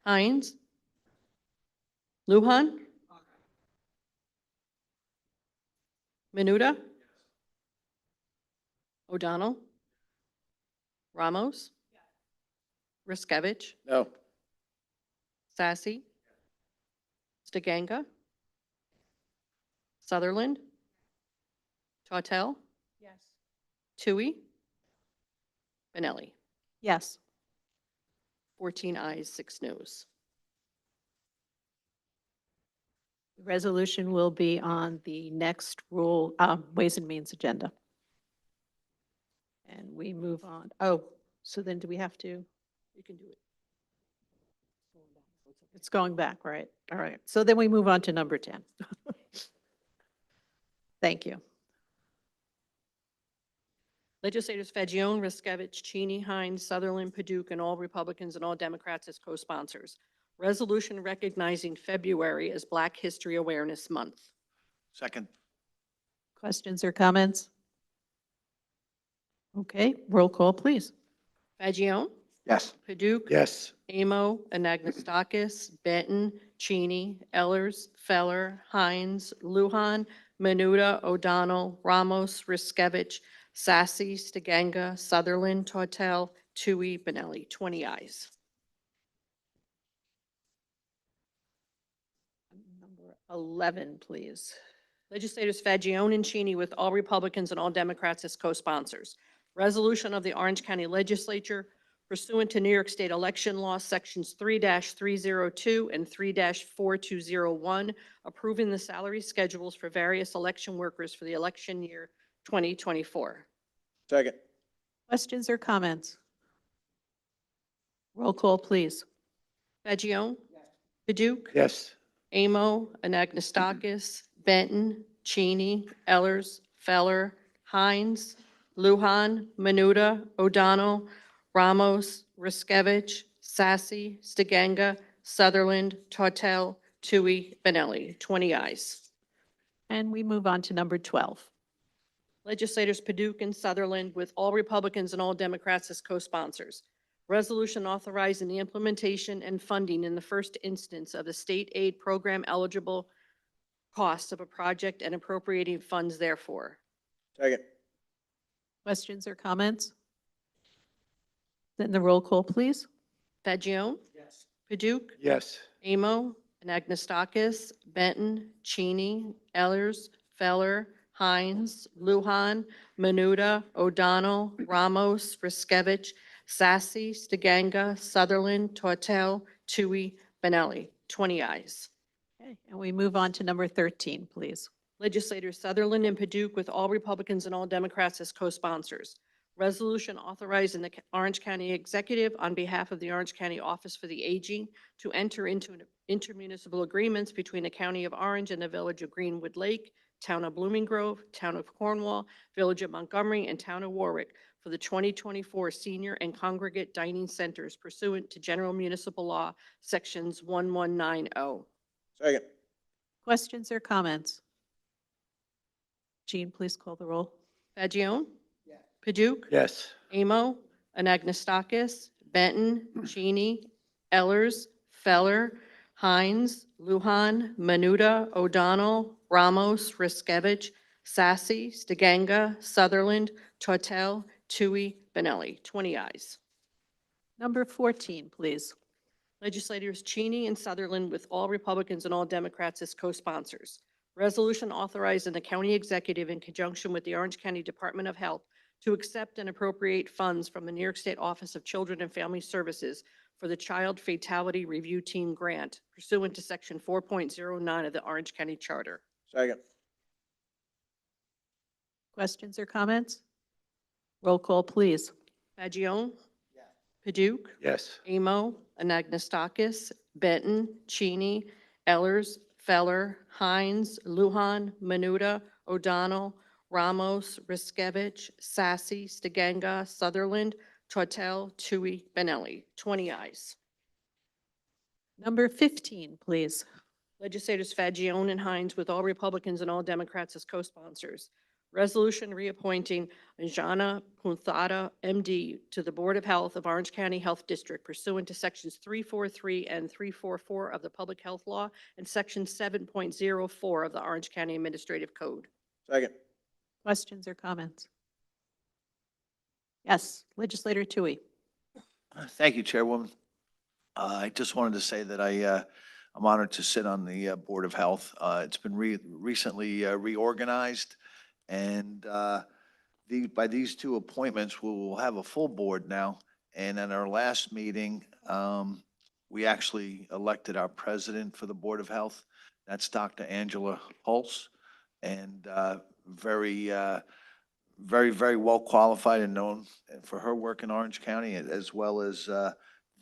Hines. Luhan. Menuda. O'Donnell. Ramos. Riskevich. No. Sassy. Stiganga. Sutherland. Tortel. Yes. Tui. Benelli. Yes. 14 ayes, 6 noes. The resolution will be on the next Ways and Means agenda. And we move on. Oh, so then do we have to? You can do it. It's going back, right? All right. So then we move on to number 10. Thank you. Legislators Fagione, Riskevich, Cheney, Hines, Sutherland, Paduk, and all Republicans and all Democrats as co-sponsors. Resolution recognizing February as Black History Awareness Month. Second. Questions or comments? Okay, roll call, please. Fagione? Yes. Paduk? Yes. Amo, Anagnestakis, Benton, Cheney, Ellers, Feller, Hines, Luhan, Menuda, O'Donnell, Ramos, Riskevich, Sassy, Stiganga, Sutherland, Tortel, Tui, Benelli. 20 ayes. Number 11, please. Legislators Fagione and Cheney with all Republicans and all Democrats as co-sponsors. Resolution of the Orange County Legislature pursuant to New York State election law, sections 3-302 and 3-4201, approving the salary schedules for various election workers for the election year 2024. Second. Questions or comments? Roll call, please. Fagione? Paduk? Yes. Amo, Anagnestakis, Benton, Cheney, Ellers, Feller, Hines, Luhan, Menuda, O'Donnell, Ramos, Riskevich, Sassy, Stiganga, Sutherland, Tortel, Tui, Benelli. 20 ayes. And we move on to number 12. Legislators Paduk and Sutherland with all Republicans and all Democrats as co-sponsors. Resolution authorizing the implementation and funding in the first instance of the state aid program eligible costs of a project and appropriating funds therefore. Second. Questions or comments? Then the roll call, please. Fagione? Yes. Paduk? Yes. Amo, Anagnestakis, Benton, Cheney, Ellers, Feller, Hines, Luhan, Menuda, O'Donnell, Ramos, Riskevich, Sassy, Stiganga, Sutherland, Tortel, Tui, Benelli. 20 ayes. Okay, and we move on to number 13, please. Legislators Sutherland and Paduk with all Republicans and all Democrats as co-sponsors. Resolution authorizing the Orange County Executive on behalf of the Orange County Office for the Aging to enter into intermunicipal agreements between the County of Orange and the Village of Greenwood Lake, Town of Blooming Grove, Town of Cornwall, Village of Montgomery, and Town of Warwick for the 2024 Senior and Congregate Dining Centers pursuant to General Municipal Law, Sections 1190. Second. Questions or comments? Jean, please call the roll. Fagione? Yes. Paduk? Yes. Amo, Anagnestakis, Benton, Cheney, Ellers, Feller, Hines, Luhan, Menuda, O'Donnell, Ramos, Riskevich, Sassy, Stiganga, Sutherland, Tortel, Tui, Benelli. 20 ayes. Number 14, please. Legislators Cheney and Sutherland with all Republicans and all Democrats as co-sponsors. Resolution authorizing the county executive in conjunction with the Orange County Department of Health to accept and appropriate funds from the New York State Office of Children and Family Services for the Child Fatality Review Team Grant pursuant to Section 4.09 of the Orange County Charter. Second. Questions or comments? Roll call, please. Fagione? Yes. Paduk? Yes. Amo, Anagnestakis, Benton, Cheney, Ellers, Feller, Hines, Luhan, Menuda, O'Donnell, Ramos, Riskevich, Sassy, Stiganga, Sutherland, Tortel, Tui, Benelli. 20 ayes. Number 15, please. Legislators Fagione and Hines with all Republicans and all Democrats as co-sponsors. Resolution reappointing Anjana Punthata, MD, to the Board of Health of Orange County Health District pursuant to Sections 343 and 344 of the Public Health Law and Section 7.04 of the Orange County Administrative Code. Second. Questions or comments? Yes, Legislator Tui. Thank you, Chairwoman. I just wanted to say that I'm honored to sit on the Board of Health. It's been recently reorganized, and by these two appointments, we will have a full board now. And at our last meeting, we actually elected our president for the Board of Health. That's Dr. Angela Pulse, and very well qualified and known for her work in Orange County, as well as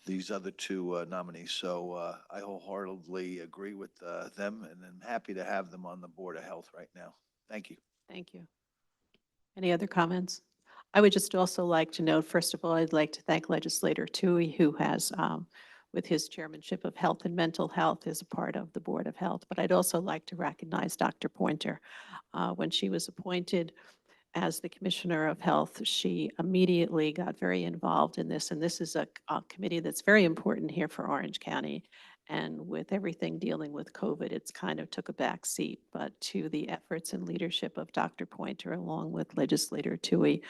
these other two nominees. So I wholeheartedly agree with them, and I'm happy to have them on the Board of Health right now. Thank you. Thank you. Any other comments? I would just also like to note, first of all, I'd like to thank Legislator Tui, who has, with his chairmanship of Health and Mental Health, is a part of the Board of Health. But I'd also like to recognize Dr. Pointer. When she was appointed as the Commissioner of Health, she immediately got very involved in this. And this is a committee that's very important here for Orange County. And with everything dealing with COVID, it's kind of took a back seat. But to the efforts and leadership of Dr. Pointer, along with Legislator Tui,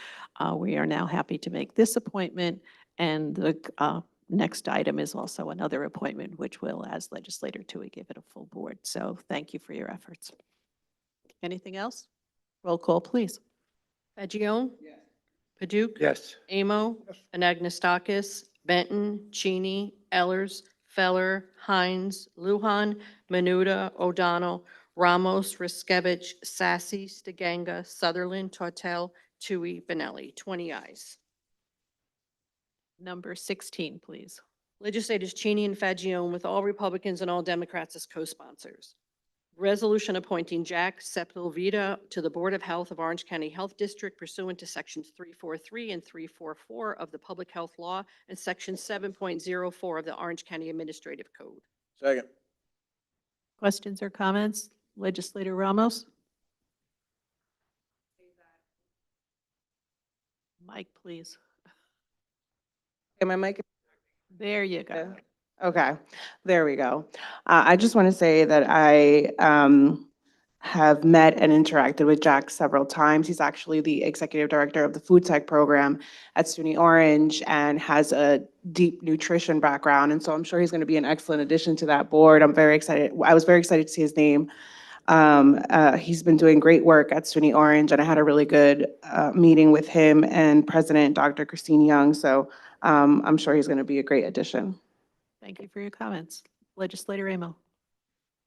we are now happy to make this appointment. And the next item is also another appointment, which will, as Legislator Tui, give it a full board. So thank you for your efforts. Anything else? Roll call, please. Fagion? Yes. Paduk? Yes. Amo? Anagnestakis? Benton? Cheney? Ellers? Feller? Hines? Lujan? Menuda? O'Donnell? Ramos? Riskevich? Sassy? Stiganga? Sutherland? Tortel? Tui? Benelli. 20 ayes. Number 16, please. Legislators Cheney and Fagion, with all Republicans and all Democrats as co-sponsors. Resolution appointing Jack Sepulveda to the Board of Health of Orange County Health District pursuant to Sections 343 and 344 of the Public Health Law and Section 7.04 of the Orange County Administrative Code. Second. Questions or comments? Legislator Ramos? Mike, please. Am I mic? There you go. Okay, there we go. I just want to say that I have met and interacted with Jack several times. He's actually the executive director of the food tech program at SUNY Orange and has a deep nutrition background. And so I'm sure he's going to be an excellent addition to that board. I'm very excited. I was very excited to see his name. He's been doing great work at SUNY Orange, and I had a really good meeting with him and President Dr. Christine Young. So I'm sure he's going to be a great addition. Thank you for your comments. Legislator Amo.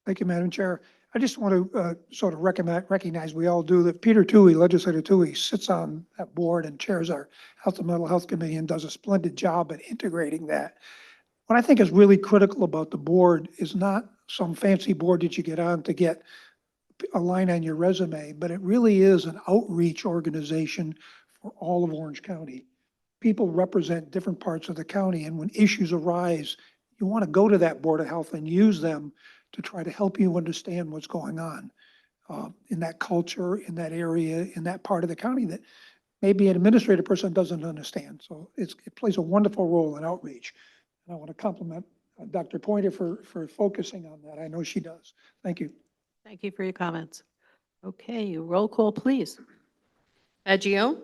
Thank you, Madam Chair. I just want to sort of recognize, we all do, that Peter Tui, Legislator Tui, sits on that board and chairs our Health and Mental Health Committee and does a splendid job at integrating that. What I think is really critical about the board is not some fancy board that you get on to get a line on your resume, but it really is an outreach organization for all of Orange County. People represent different parts of the county, and when issues arise, you want to go to that Board of Health and use them to try to help you understand what's going on in that culture, in that area, in that part of the county that maybe an administrative person doesn't understand. So it plays a wonderful role in outreach. And I want to compliment Dr. Pointer for focusing on that. I know she does. Thank you. Thank you for your comments. Okay, roll call, please. Fagion?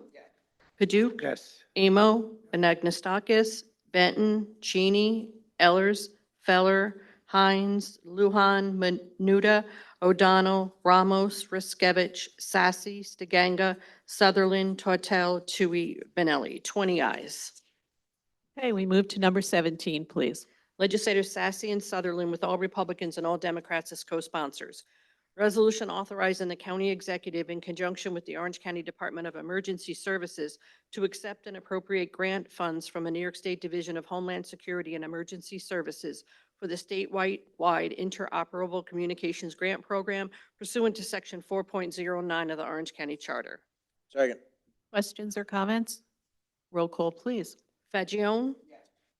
Paduk? Yes. Amo? Anagnestakis? Benton? Cheney? Ellers? Feller? Hines? Lujan? Menuda? O'Donnell? Ramos? Riskevich? Sassy? Stiganga? Sutherland? Tortel? Tui? Benelli. 20 ayes. Okay, we move to number 17, please. Legislators Sassy and Sutherland, with all Republicans and all Democrats as co-sponsors. Resolution authorizing the county executive in conjunction with the Orange County Department of Emergency Services to accept and appropriate grant funds from the New York State Division of Homeland Security and Emergency Services for the statewide interoperable communications grant program pursuant to Section 4.09 of the Orange County Charter. Second. Questions or comments? Roll call, please. Fagion?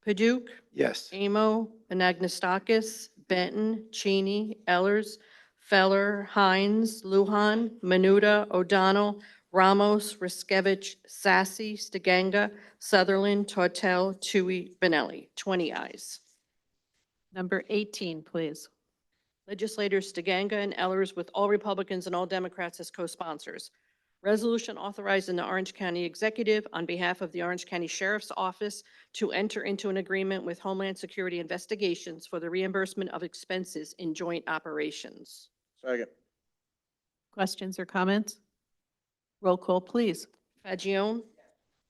Paduk? Yes. Amo? Anagnestakis? Benton? Cheney? Ellers? Feller? Hines? Lujan? Menuda? O'Donnell? Ramos, Riskevich, Sassy, Stiganga, Sutherland, Tortel, Tui, Benelli. 20 ayes. Number 18, please. Legislators Stiganga and Ellers, with all Republicans and all Democrats as co-sponsors. Resolution authorizing the Orange County Executive on behalf of the Orange County Sheriff's Office to enter into an agreement with Homeland Security Investigations for the reimbursement of expenses in joint operations. Second. Questions or comments? Roll call, please. Fagion?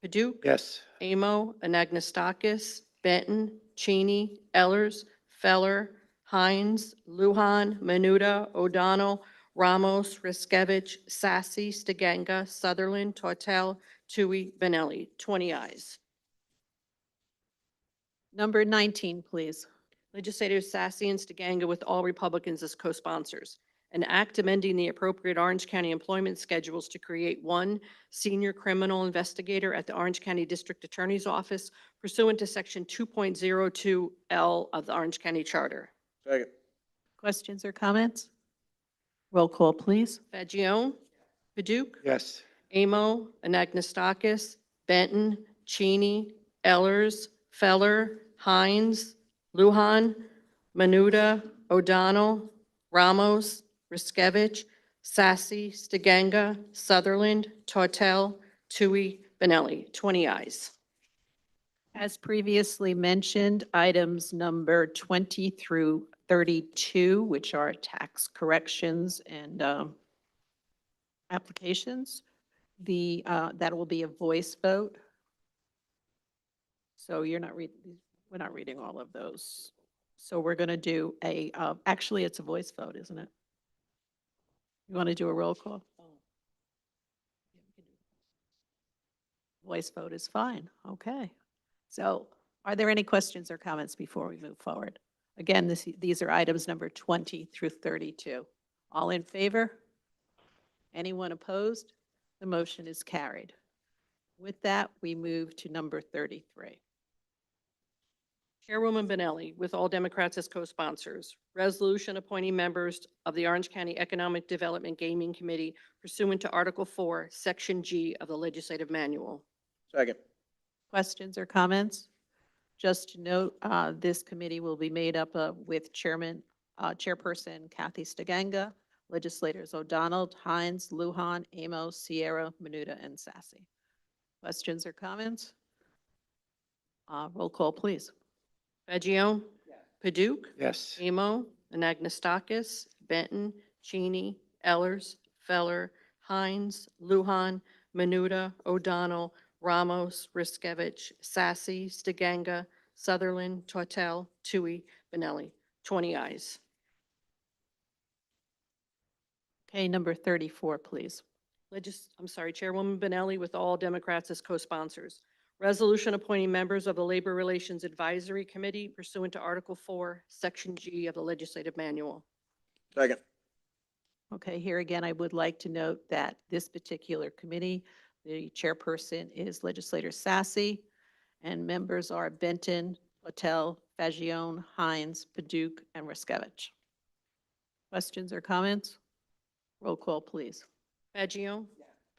Paduk? Yes. Amo, Anagnestakis, Benton, Cheney, Ellers, Feller, Hines, Lujan, Menuda, O'Donnell, Ramos, Riskevich, Sassy, Stiganga, Sutherland, Tortel, Tui, Benelli. 20 ayes. Number 19, please. Legislators Sassy and Stiganga, with all Republicans as co-sponsors. An act amending the appropriate Orange County employment schedules to create one senior criminal investigator at the Orange County District Attorney's Office pursuant to Section 2.02L of the Orange County Charter. Second. Questions or comments? Roll call, please. Fagion? Paduk? Yes. Amo, Anagnestakis, Benton, Cheney, Ellers, Feller, Hines, Lujan, Menuda, O'Donnell, Ramos, Riskevich, Sassy, Stiganga, Sutherland, Tortel, Tui, Benelli. 20 ayes. As previously mentioned, items number 20 through 32, which are tax corrections and applications, that will be a voice vote. So we're not reading all of those. So we're going to do actually, it's a voice vote, isn't it? You want to do a roll call? Voice vote is fine. Okay. So are there any questions or comments before we move forward? Again, these are items number 20 through 32. All in favor? Anyone opposed? The motion is carried. With that, we move to number 33. Chairwoman Benelli, with all Democrats as co-sponsors. Resolution appointing members of the Orange County Economic Development Gaming Committee pursuant to Article 4, Section G of the Legislative Manual. Second. Questions or comments? Just to note, this committee will be made up with Chairperson Kathy Stiganga, legislators O'Donnell, Hines, Lujan, Amos, Sierra, Menuda, and Sassy. Questions or comments? Roll call, please. Fagion? Paduk? Yes. Amo, Anagnestakis, Benton, Cheney, Ellers, Feller, Hines, Lujan, Menuda, O'Donnell, Ramos, Riskevich, Sassy, Stiganga, Sutherland, Tortel, Tui, Benelli. 20 ayes. Okay, number 34, please. Chairwoman Benelli, with all Democrats as co-sponsors. Resolution appointing members of the Labor Relations Advisory Committee pursuant to Article 4, Section G of the Legislative Manual. Second. Okay, here again, I would like to note that this particular committee, the chairperson is Legislator Sassy, and members are Benton, Patel, Fagion, Hines, Paduk, and Riskevich. Questions or comments? Roll call, please. Fagion?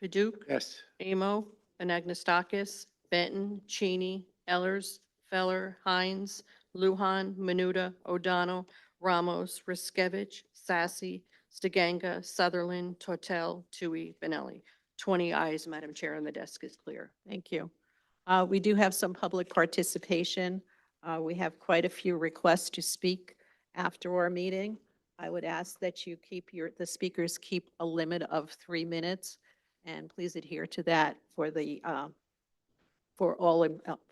Paduk? Yes. Amo, Anagnestakis, Benton, Cheney, Ellers, Feller, Hines, Lujan, Menuda, O'Donnell, Ramos, Riskevich, Sassy, Stiganga, Sutherland, Tortel, Tui, Benelli. 20 ayes, Madam Chair, and the desk is clear. Thank you. We do have some public participation. We have quite a few requests to speak after our meeting. I would ask that you keep the speakers keep a limit of 3 minutes, and please adhere to that for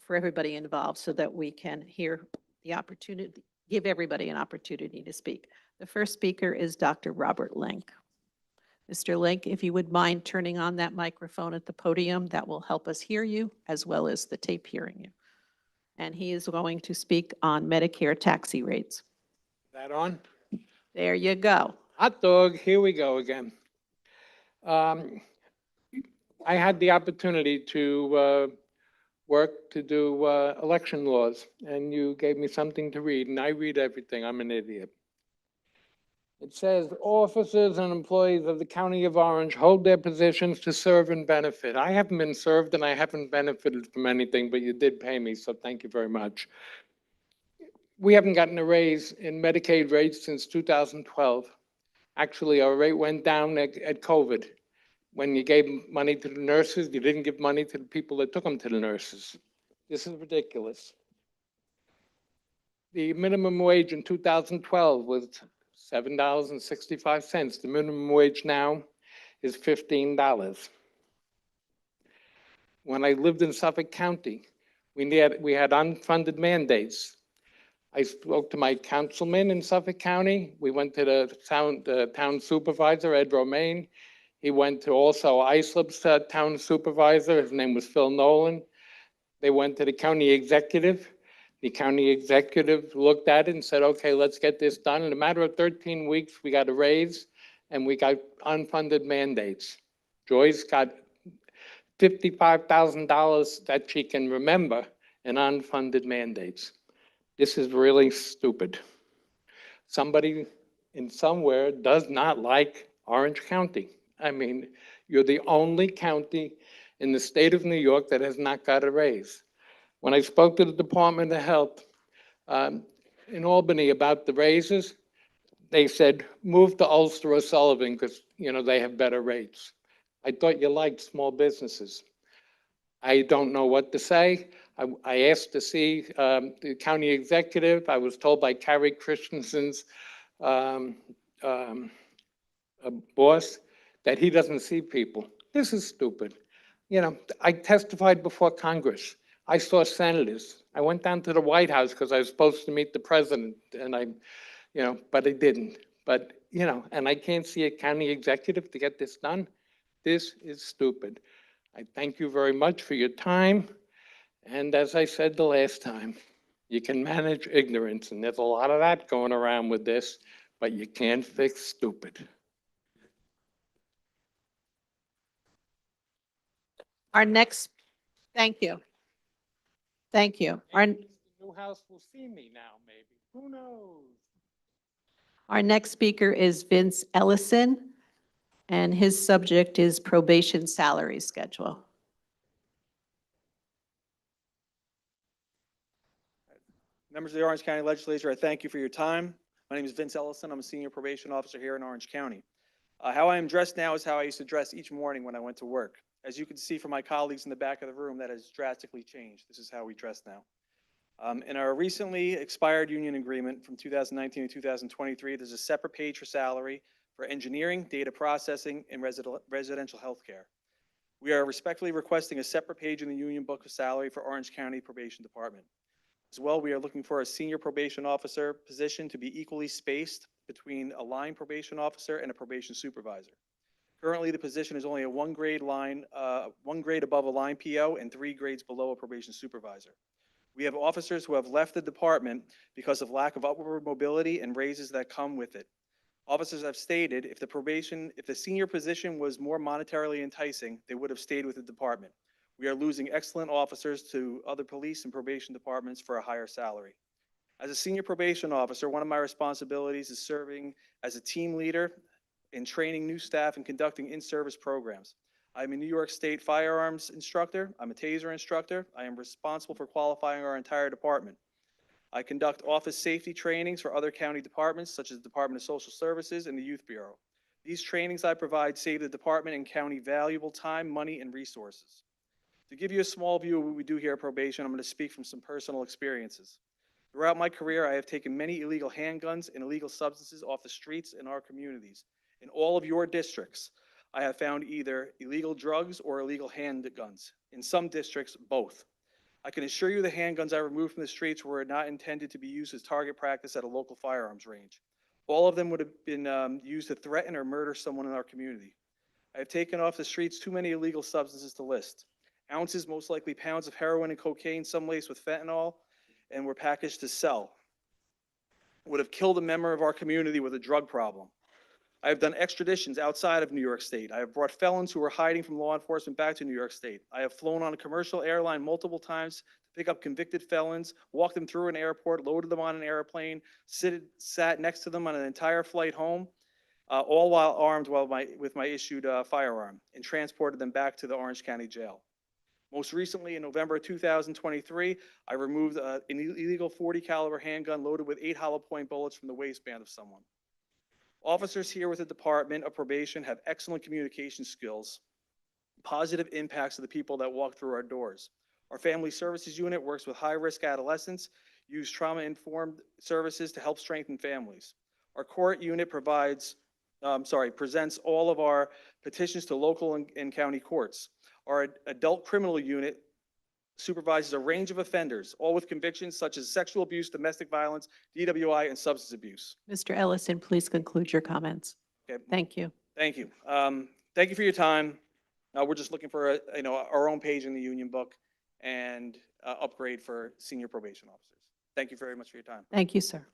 everybody involved so that we can hear the opportunity, give everybody an opportunity to speak. The first speaker is Dr. Robert Lenk. Mr. Lenk, if you would mind turning on that microphone at the podium, that will help us hear you as well as the tape hearing you. And he is going to speak on Medicare taxi rates. That on? There you go. Hot dog, here we go again. I had the opportunity to work to do election laws, and you gave me something to read, and I read everything. I'm an idiot. It says officers and employees of the County of Orange hold their positions to serve and benefit. I haven't been served and I haven't benefited from anything, but you did pay me, so thank you very much. We haven't gotten a raise in Medicaid rates since 2012. Actually, our rate went down at COVID. When you gave money to the nurses, you didn't give money to the people that took them to the nurses. This is ridiculous. The minimum wage in 2012 was $7.65. The minimum wage now is $15. When I lived in Suffolk County, we had unfunded mandates. I spoke to my councilman in Suffolk County. We went to the town supervisor, Ed Romaine. He went to also Islip's town supervisor. His name was Phil Nolan. They went to the county executive. The county executive looked at it and said, okay, let's get this done. In a matter of 13 weeks, we got a raise and we got unfunded mandates. Joyce got $55,000 that she can remember in unfunded mandates. This is really stupid. Somebody in somewhere does not like Orange County. I mean, you're the only county in the state of New York that has not got a raise. When I spoke to the Department of Health in Albany about the raises, they said, move to Ulster or Sullivan because, you know, they have better rates. I thought you liked small businesses. I don't know what to say. I asked to see the county executive. I was told by Carrie Christensen's boss that he doesn't see people. This is stupid. You know, I testified before Congress. I saw senators. I went down to the White House because I was supposed to meet the president, and but I didn't. But, and I can't see a county executive to get this done. This is stupid. I thank you very much for your time. And as I said the last time, you can manage ignorance, and there's a lot of that going around with this, but you can't fix stupid. Our next, thank you. Thank you. Maybe Mr. Newhouse will see me now, maybe. Who knows? Our next speaker is Vince Ellison, and his subject is probation salary schedule. Members of the Orange County Legislature, I thank you for your time. My name is Vince Ellison. I'm a senior probation officer here in Orange County. How I am dressed now is how I used to dress each morning when I went to work. As you can see from my colleagues in the back of the room, that has drastically changed. This is how we dress now. In our recently expired union agreement from 2019 to 2023, there's a separate page for salary for engineering, data processing, and residential health care. We are respectfully requesting a separate page in the union book of salary for Orange County Probation Department. As well, we are looking for a senior probation officer position to be equally spaced between a line probation officer and a probation supervisor. Currently, the position is only a one grade above a line PO and 3 grades below a probation supervisor. We have officers who have left the department because of lack of upward mobility and raises that come with it. Officers have stated if the senior position was more monetarily enticing, they would have stayed with the department. We are losing excellent officers to other police and probation departments for a higher salary. As a senior probation officer, one of my responsibilities is serving as a team leader in training new staff and conducting in-service programs. I'm a New York State firearms instructor. I'm a TASER instructor. I am responsible for qualifying our entire department. I conduct office safety trainings for other county departments, such as the Department of Social Services and the Youth Bureau. These trainings I provide save the department and county valuable time, money, and resources. To give you a small view of what we do here at probation, I'm going to speak from some personal experiences. Throughout my career, I have taken many illegal handguns and illegal substances off the streets in our communities. In all of your districts, I have found either illegal drugs or illegal handguns. In some districts, both. I can assure you the handguns I removed from the streets were not intended to be used as target practice at a local firearms range. All of them would have been used to threaten or murder someone in our community. I have taken off the streets too many illegal substances to list. Ounces, most likely pounds of heroin and cocaine, some laced with fentanyl, and were packaged to sell. Would have killed a member of our community with a drug problem. I have done extraditions outside of New York State. I have brought felons who were hiding from law enforcement back to New York State. I have flown on a commercial airline multiple times pick up convicted felons, walk them through an airport, loaded them on an airplane, sat next to them on an entire flight home, all while armed with my issued firearm, and transported them back to the Orange County Jail. Most recently, in November 2023, I removed an illegal .40 caliber handgun loaded with 8 hollow point bullets from the waistband of someone. Officers here with the Department of Probation have excellent communication skills, positive impacts to the people that walk through our doors. Our Family Services Unit works with high-risk adolescents, use trauma-informed services to help strengthen families. Our Court Unit presents all of our petitions to local and county courts. Our Adult Criminal Unit supervises a range of offenders, all with convictions such as sexual abuse, domestic violence, DWI, and substance abuse. Mr. Ellison, please conclude your comments. Okay. Thank you. Thank you. Thank you for your time. We're just looking for our own page in the union book and upgrade for senior probation officers. Thank you very much for your time. Thank you, sir.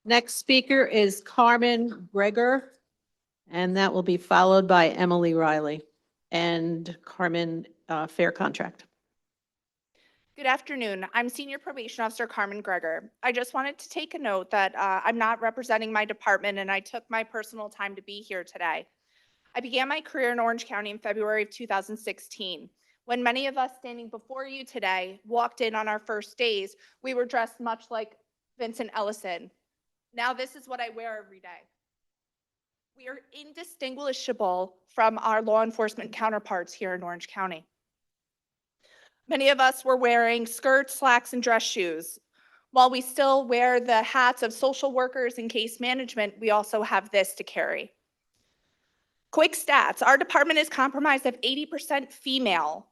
Next speaker is Carmen Gregor, and that will be followed by Emily Riley. And Carmen, fair contract. Good afternoon. I'm Senior Probation Officer Carmen Gregor. I just wanted to take a note that I'm not representing my department, and I took my personal time to be here today. I began my career in Orange County in February of 2016. When many of us standing before you today walked in on our first days, we were dressed much like Vincent Ellison. Now this is what I wear every day. We are indistinguishable from our law enforcement counterparts here in Orange County. Many of us were wearing skirts, slacks, and dress shoes. While we still wear the hats of social workers and case management, we also have this to carry. Quick stats, our department is comprised of 80% female.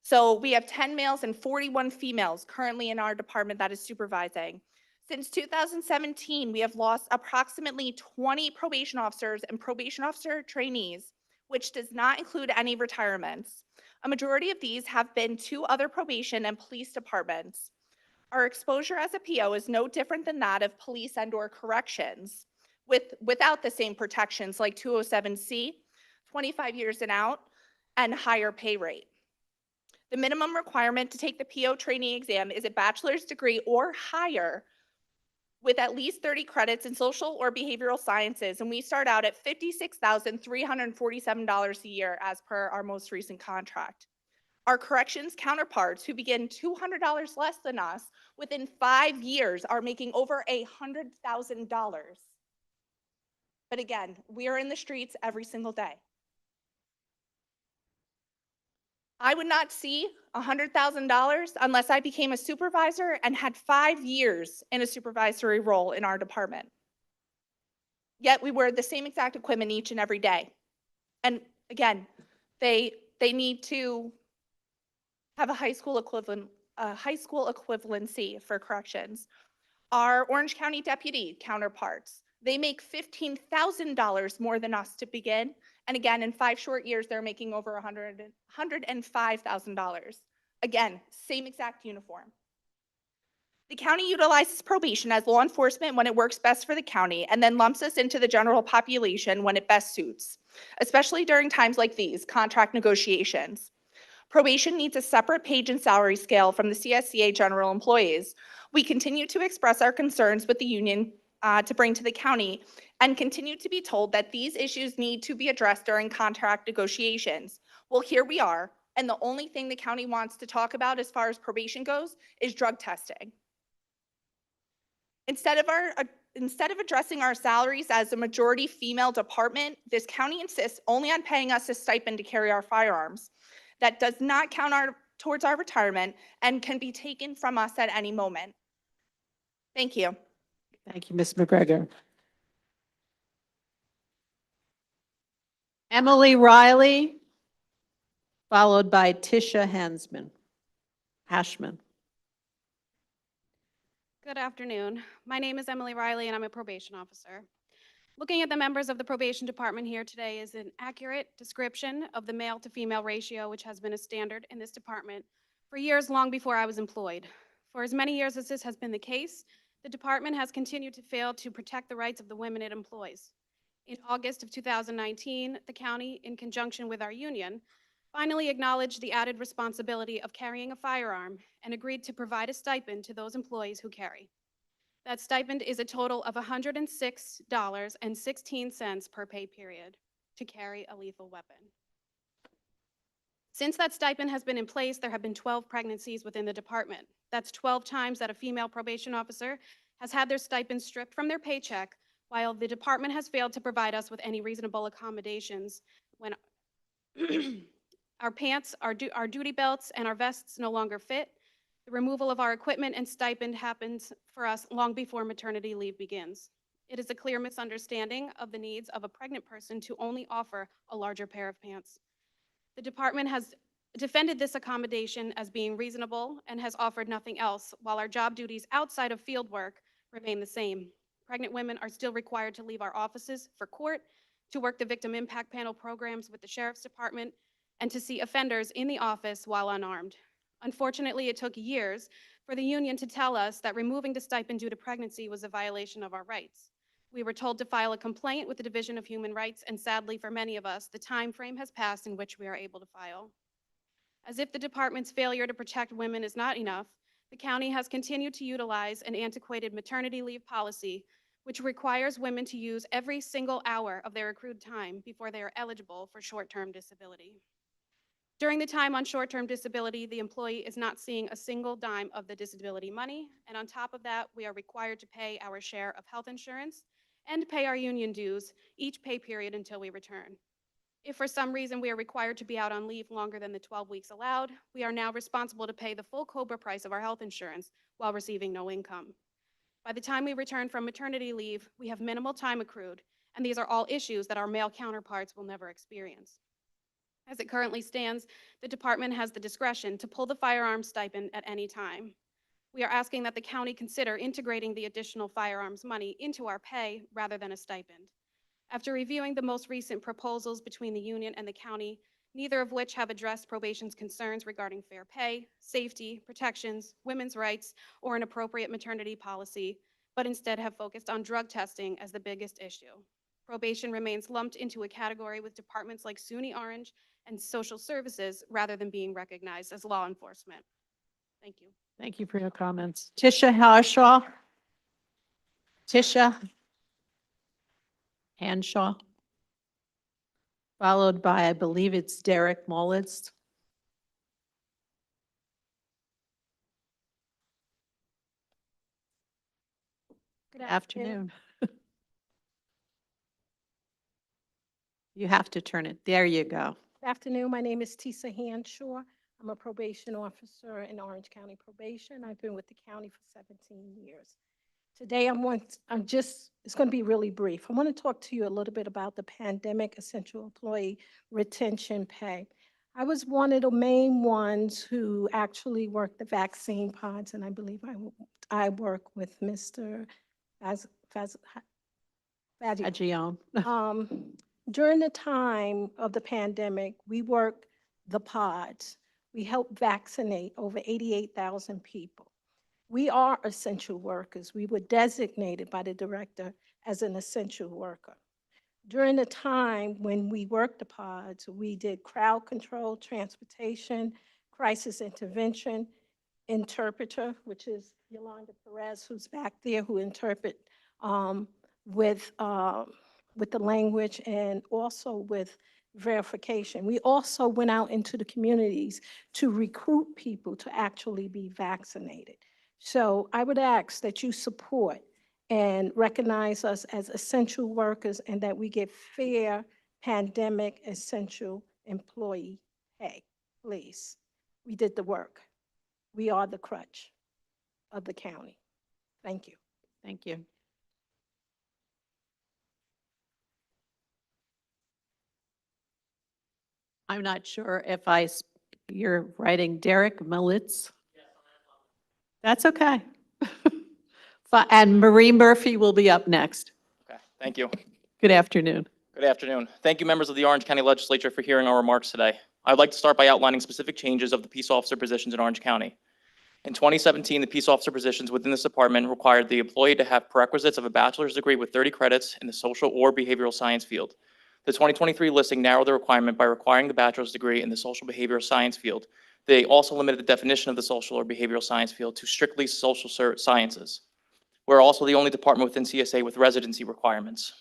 So we have 10 males and 41 females currently in our department that is supervising. Since 2017, we have lost approximately 20 probation officers and probation officer trainees, which does not include any retirements. A majority of these have been to other probation and police departments. Our exposure as a PO is no different than that of police and/or corrections, without the same protections like 207C, 25 years and out, and higher pay rate. The minimum requirement to take the PO trainee exam is a bachelor's degree or higher with at least 30 credits in social or behavioral sciences, and we start out at $56,347 a year as per our most recent contract. Our corrections counterparts who begin $200 less than us within 5 years are making over $100,000. But again, we are in the streets every single day. I would not see $100,000 unless I became a supervisor and had 5 years in a supervisory role in our department. Yet we wear the same exact equipment each and every day. And again, they need to have a high school equivalency for corrections. Our Orange County deputy counterparts, they make $15,000 more than us to begin. And again, in 5 short years, they're making over $105,000. Again, same exact uniform. The county utilizes probation as law enforcement when it works best for the county, and then lumps us into the general population when it best suits, especially during times like these, contract negotiations. Probation needs a separate page and salary scale from the CSCA general employees. We continue to express our concerns with the union to bring to the county and continue to be told that these issues need to be addressed during contract negotiations. Well, here we are, and the only thing the county wants to talk about as far as probation goes is drug testing. Instead of addressing our salaries as a majority female department, this county insists only on paying us a stipend to carry our firearms. That does not count towards our retirement and can be taken from us at any moment. Thank you. Thank you, Ms. McGregor. Emily Riley, followed by Tisha Hashman. Good afternoon. My name is Emily Riley, and I'm a probation officer. Looking at the members of the probation department here today is an accurate description of the male to female ratio, which has been a standard in this department for years long before I was employed. For as many years as this has been the case, the department has continued to fail to protect the rights of the women it employs. In August of 2019, the county, in conjunction with our union, Finally, acknowledged the added responsibility of carrying a firearm and agreed to provide a stipend to those employees who carry. That stipend is a total of $106.16 per pay period to carry a lethal weapon. Since that stipend has been in place, there have been 12 pregnancies within the department. That's 12 times that a female probation officer has had their stipend stripped from their paycheck, while the department has failed to provide us with any reasonable accommodations when our pants, our duty belts, and our vests no longer fit. The removal of our equipment and stipend happens for us long before maternity leave begins. It is a clear misunderstanding of the needs of a pregnant person to only offer a larger pair of pants. The department has defended this accommodation as being reasonable and has offered nothing else, while our job duties outside of field work remain the same. Pregnant women are still required to leave our offices for court, to work the victim impact panel programs with the sheriff's department, and to see offenders in the office while unarmed. Unfortunately, it took years for the union to tell us that removing the stipend due to pregnancy was a violation of our rights. We were told to file a complaint with the Division of Human Rights, and sadly for many of us, the time frame has passed in which we are able to file. As if the department's failure to protect women is not enough, the county has continued to utilize an antiquated maternity leave policy, which requires women to use every single hour of their accrued time before they are eligible for short-term disability. During the time on short-term disability, the employee is not seeing a single dime of the disability money, and on top of that, we are required to pay our share of health insurance and pay our union dues each pay period until we return. If for some reason we are required to be out on leave longer than the 12 weeks allowed, we are now responsible to pay the full COBRA price of our health insurance while receiving no income. By the time we return from maternity leave, we have minimal time accrued, and these are all issues that our male counterparts will never experience. As it currently stands, the department has the discretion to pull the firearms stipend at any time. We are asking that the county consider integrating the additional firearms money into our pay rather than a stipend. After reviewing the most recent proposals between the union and the county, neither of which have addressed probation's concerns regarding fair pay, safety, protections, women's rights, or an appropriate maternity policy, but instead have focused on drug testing as the biggest issue. Probation remains lumped into a category with departments like SUNY Orange and social services rather than being recognized as law enforcement. Thank you. Thank you for your comments. Tisha Harshaw. Tisha Hanshaw. Followed by, I believe it's Derek Mollitz. Good afternoon. You have to turn it. There you go. Good afternoon. My name is Tisa Hanshaw. I'm a probation officer in Orange County Probation. I've been with the county for 17 years. Today, it's going to be really brief. I want to talk to you a little bit about the pandemic essential employee retention pay. I was one of the main ones who actually worked the vaccine pods, and I believe I work with Mr. Fagione. During the time of the pandemic, we worked the pods. We helped vaccinate over 88,000 people. We are essential workers. We were designated by the director as an essential worker. During the time when we worked the pods, we did crowd control, transportation, crisis intervention, interpreter, which is Yolanda Perez, who's back there, who interpret with the language and also with verification. We also went out into the communities to recruit people to actually be vaccinated. So I would ask that you support and recognize us as essential workers and that we get fair pandemic essential employee pay, please. We did the work. We are the crutch of the county. Thank you. Thank you. I'm not sure if you're writing Derek Mollitz. That's okay. And Marie Murphy will be up next. Okay, thank you. Good afternoon. Good afternoon. Thank you, members of the Orange County Legislature, for hearing our remarks today. I'd like to start by outlining specific changes of the peace officer positions in Orange County. In 2017, the peace officer positions within this department required the employee to have prerequisites of a bachelor's degree with 30 credits in the social or behavioral science field. The 2023 listing narrowed the requirement by requiring the bachelor's degree in the social behavioral science field. They also limited the definition of the social or behavioral science field to strictly social sciences. We're also the only department within CSA with residency requirements.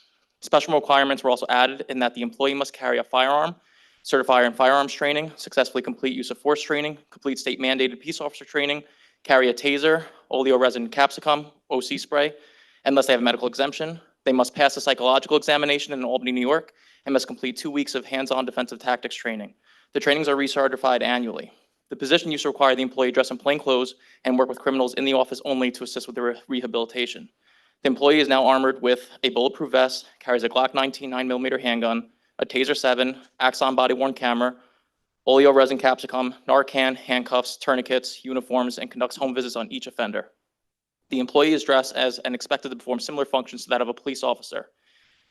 Special requirements were also added in that the employee must carry a firearm, certify in firearms training, successfully complete use of force training, complete state mandated peace officer training, carry a taser, oleoresin capsicum, OC spray, unless they have a medical exemption. They must pass a psychological examination in Albany, New York, and must complete 2 weeks of hands-on defensive tactics training. The trainings are recertified annually. The position used to require the employee dress in plain clothes and work with criminals in the office only to assist with their rehabilitation. The employee is now armored with a bulletproof vest, carries a Glock 19 9mm handgun, a Taser 7, Axon body-worn camera, oleoresin capsicum, Narcan, handcuffs, tourniquets, uniforms, and conducts home visits on each offender. The employee is dressed as and expected to perform similar functions to that of a police officer.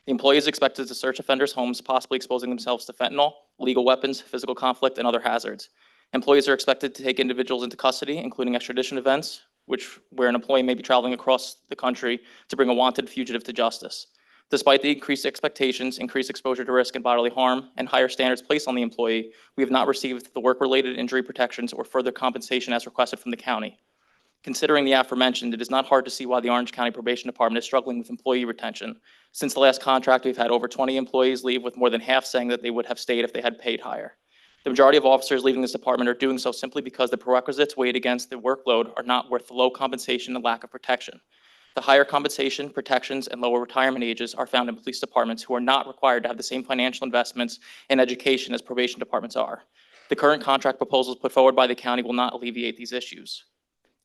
The employee is expected to search offenders' homes, possibly exposing themselves to fentanyl, illegal weapons, physical conflict, and other hazards. Employees are expected to take individuals into custody, including extradition events, where an employee may be traveling across the country to bring a wanted fugitive to justice. Despite the increased expectations, increased exposure to risk and bodily harm, and higher standards placed on the employee, we have not received the work-related injury protections or further compensation as requested from the county. Considering the aforementioned, it is not hard to see why the Orange County Probation Department is struggling with employee retention. Since the last contract, we've had over 20 employees leave, with more than half saying that they would have stayed if they had paid higher. The majority of officers leaving this department are doing so simply because the prerequisites weighed against the workload are not worth the low compensation and lack of protection. The higher compensation, protections, and lower retirement ages are found in police departments who are not required to have the same financial investments in education as probation departments are. The current contract proposals put forward by the county will not alleviate these issues.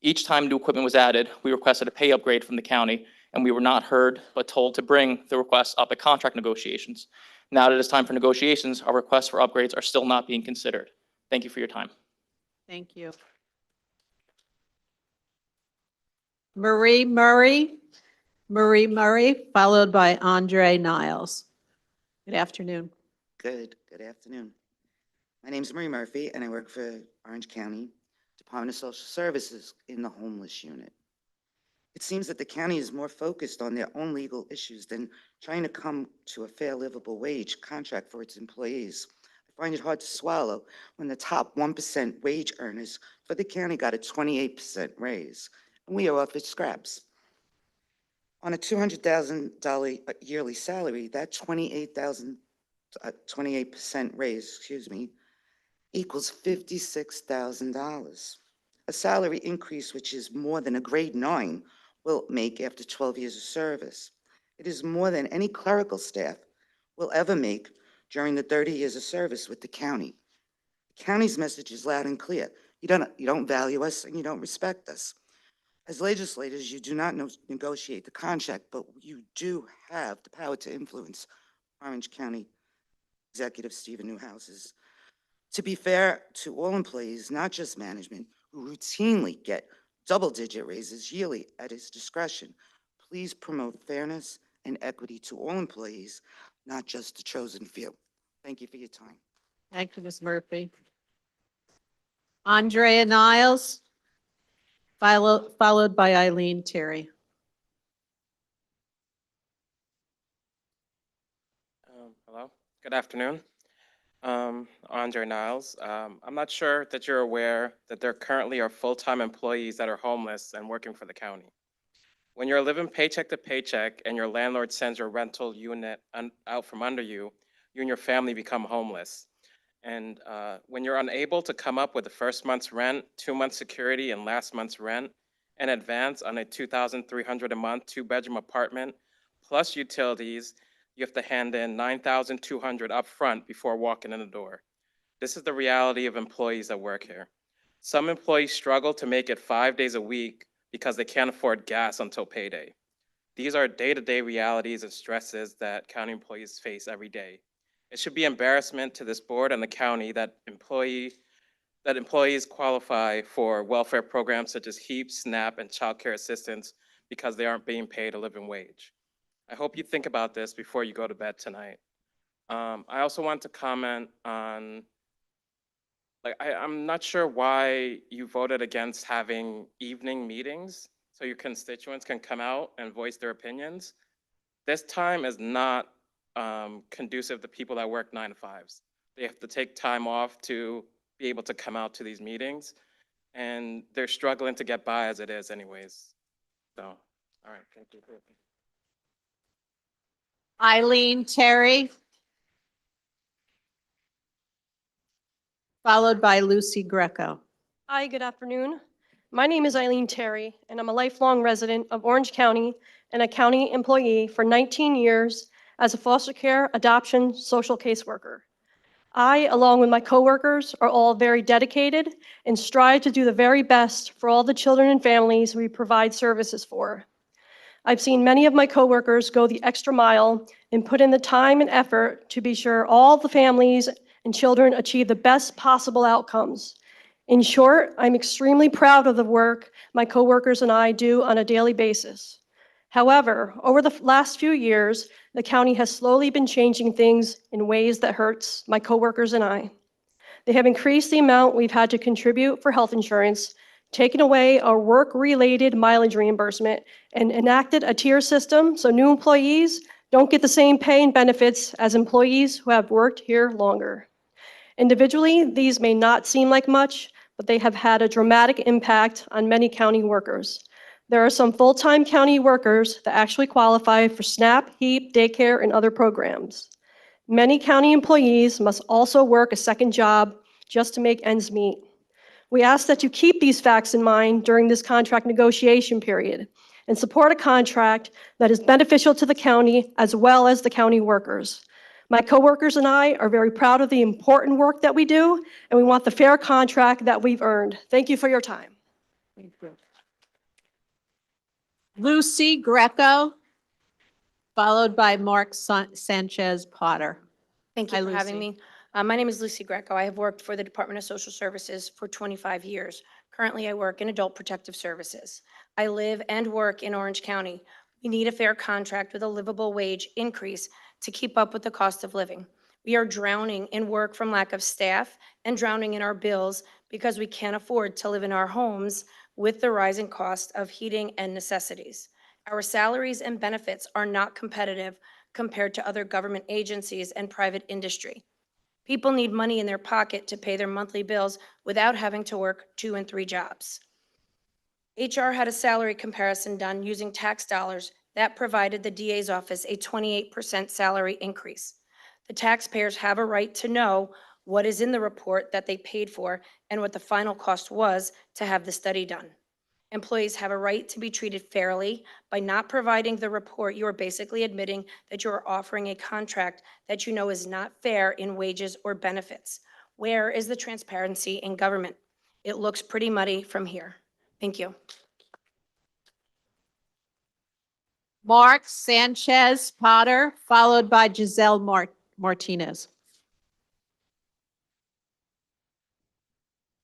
Each time new equipment was added, we requested a pay upgrade from the county, and we were not heard but told to bring the request up at contract negotiations. Now that it's time for negotiations, our requests for upgrades are still not being considered. Thank you for your time. Thank you. Marie Murray, followed by Andre Niles. Good afternoon. Good afternoon. My name is Marie Murphy, and I work for Orange County Department of Social Services in the homeless unit. It seems that the county is more focused on their own legal issues than trying to come to a fair livable wage contract for its employees. I find it hard to swallow when the top 1% wage earners for the county got a 28% raise, and we are off at scraps. On a $200,000 yearly salary, that 28% raise, equals $56,000. A salary increase which is more than a grade 9 will make after 12 years of service. It is more than any clerical staff will ever make during the 30 years of service with the county. The county's message is loud and clear. You don't value us and you don't respect us. As legislators, you do not negotiate the contract, but you do have the power to influence Orange County Executive Stephen Newhouse's. To be fair to all employees, not just management, who routinely get double-digit raises yearly at his discretion, please promote fairness and equity to all employees, not just the chosen few. Thank you for your time. Thank you, Ms. Murphy. Andrea Niles, followed by Eileen Terry. Hello, good afternoon. Andre Niles. I'm not sure that you're aware that there currently are full-time employees that are homeless and working for the county. When you're living paycheck to paycheck and your landlord sends your rental unit out from under you, you and your family become homeless. And when you're unable to come up with the first month's rent, 2 months security, and last month's rent in advance on a $2,300 a month, 2-bedroom apartment, plus utilities, you have to hand in $9,200 up front before walking in the door. This is the reality of employees that work here. Some employees struggle to make it 5 days a week because they can't afford gas until payday. These are day-to-day realities and stresses that county employees face every day. It should be embarrassment to this board and the county that employees qualify for welfare programs such as HEAP, SNAP, and child care assistance because they aren't being paid a living wage. I hope you think about this before you go to bed tonight. I also want to comment on, I'm not sure why you voted against having evening meetings so your constituents can come out and voice their opinions. This time is not conducive to people that work 9 to 5s. They have to take time off to be able to come out to these meetings, and they're struggling to get by as it is anyways. So, all right, thank you. Eileen Terry, followed by Lucy Greco. Hi, good afternoon. My name is Eileen Terry, and I'm a lifelong resident of Orange County and a county employee for 19 years as a foster care, adoption, social caseworker. I, along with my coworkers, are all very dedicated and strive to do the very best for all the children and families we provide services for. I've seen many of my coworkers go the extra mile and put in the time and effort to be sure all the families and children achieve the best possible outcomes. In short, I'm extremely proud of the work my coworkers and I do on a daily basis. However, over the last few years, the county has slowly been changing things in ways that hurts my coworkers and I. They have increased the amount we've had to contribute for health insurance, taken away our work-related mileage reimbursement, and enacted a tier system so new employees don't get the same pay and benefits as employees who have worked here longer. Individually, these may not seem like much, but they have had a dramatic impact on many county workers. There are some full-time county workers that actually qualify for SNAP, HEAP, daycare, and other programs. Many county employees must also work a second job just to make ends meet. We ask that you keep these facts in mind during this contract negotiation period and support a contract that is beneficial to the county as well as the county workers. My coworkers and I are very proud of the important work that we do, and we want the fair contract that we've earned. Thank you for your time. Thank you. Lucy Greco, followed by Mark Sanchez Potter. Thank you Hi, for having Lucy. me. My name is Lucy Greco. I have worked for the Department of Social Services for 25 years. Currently, I work in Adult Protective Services. I live and work in Orange County. We need a fair contract with a livable wage increase to keep up with the cost of living. We are drowning in work from lack of staff and drowning in our bills because we can't afford to live in our homes with the rising cost of heating and necessities. Our salaries and benefits are not competitive compared to other government agencies and private industry. People need money in their pocket to pay their monthly bills without having to work 2 and 3 jobs. HR had a salary comparison done using tax dollars that provided the DA's office a 28% salary increase. The taxpayers have a right to know what is in the report that they paid for and what the final cost was to have the study done. Employees have a right to be treated fairly. By not providing the report, you are basically admitting that you are offering a contract that you know is not fair in wages or benefits. Where is the transparency in government? It looks pretty muddy from here. Thank you. Mark Sanchez Potter, followed by Giselle Martinez.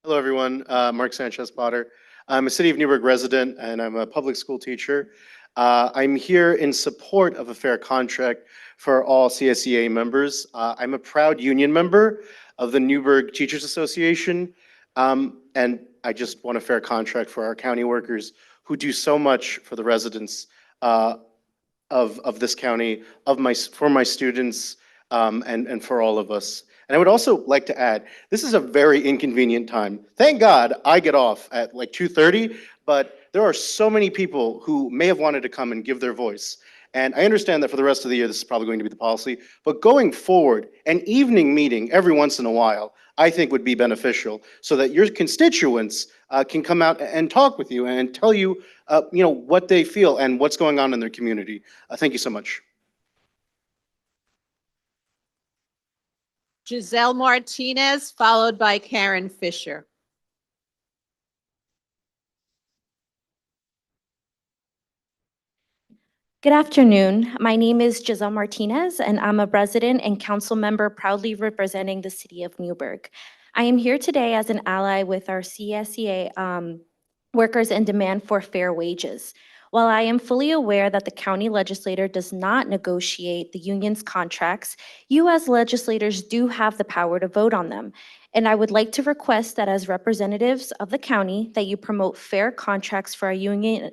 Hello, everyone. Mark Sanchez Potter. I'm a City of Newburgh resident, and I'm a public school teacher. I'm here in support of a fair contract for all CSEA members. I'm a proud union member of the Newburgh Teachers Association, and I just want a fair contract for our county workers who do so much for the residents of this county, for my students, and for all of us. And I would also like to add, this is a very inconvenient time. Thank God I get off at like 2:30, but there are so many people who may have wanted to come and give their voice. And I understand that for the rest of the year, this is probably going to be the policy, but going forward, an evening meeting every once in a while, I think would be beneficial so that your constituents can come out and talk with you and tell you, what they feel and what's going on in their community. Thank you so much. Giselle Martinez, followed by Karen Fisher. Good afternoon. My name is Giselle Martinez, and I'm a resident and council member proudly representing the city of Newburgh. I am here today as an ally with our CSEA workers in demand for fair wages. While I am fully aware that the county legislator does not negotiate the union's contracts, you as legislators do have the power to vote on them. And I would like to request that as representatives of the county, that you promote fair contracts for our union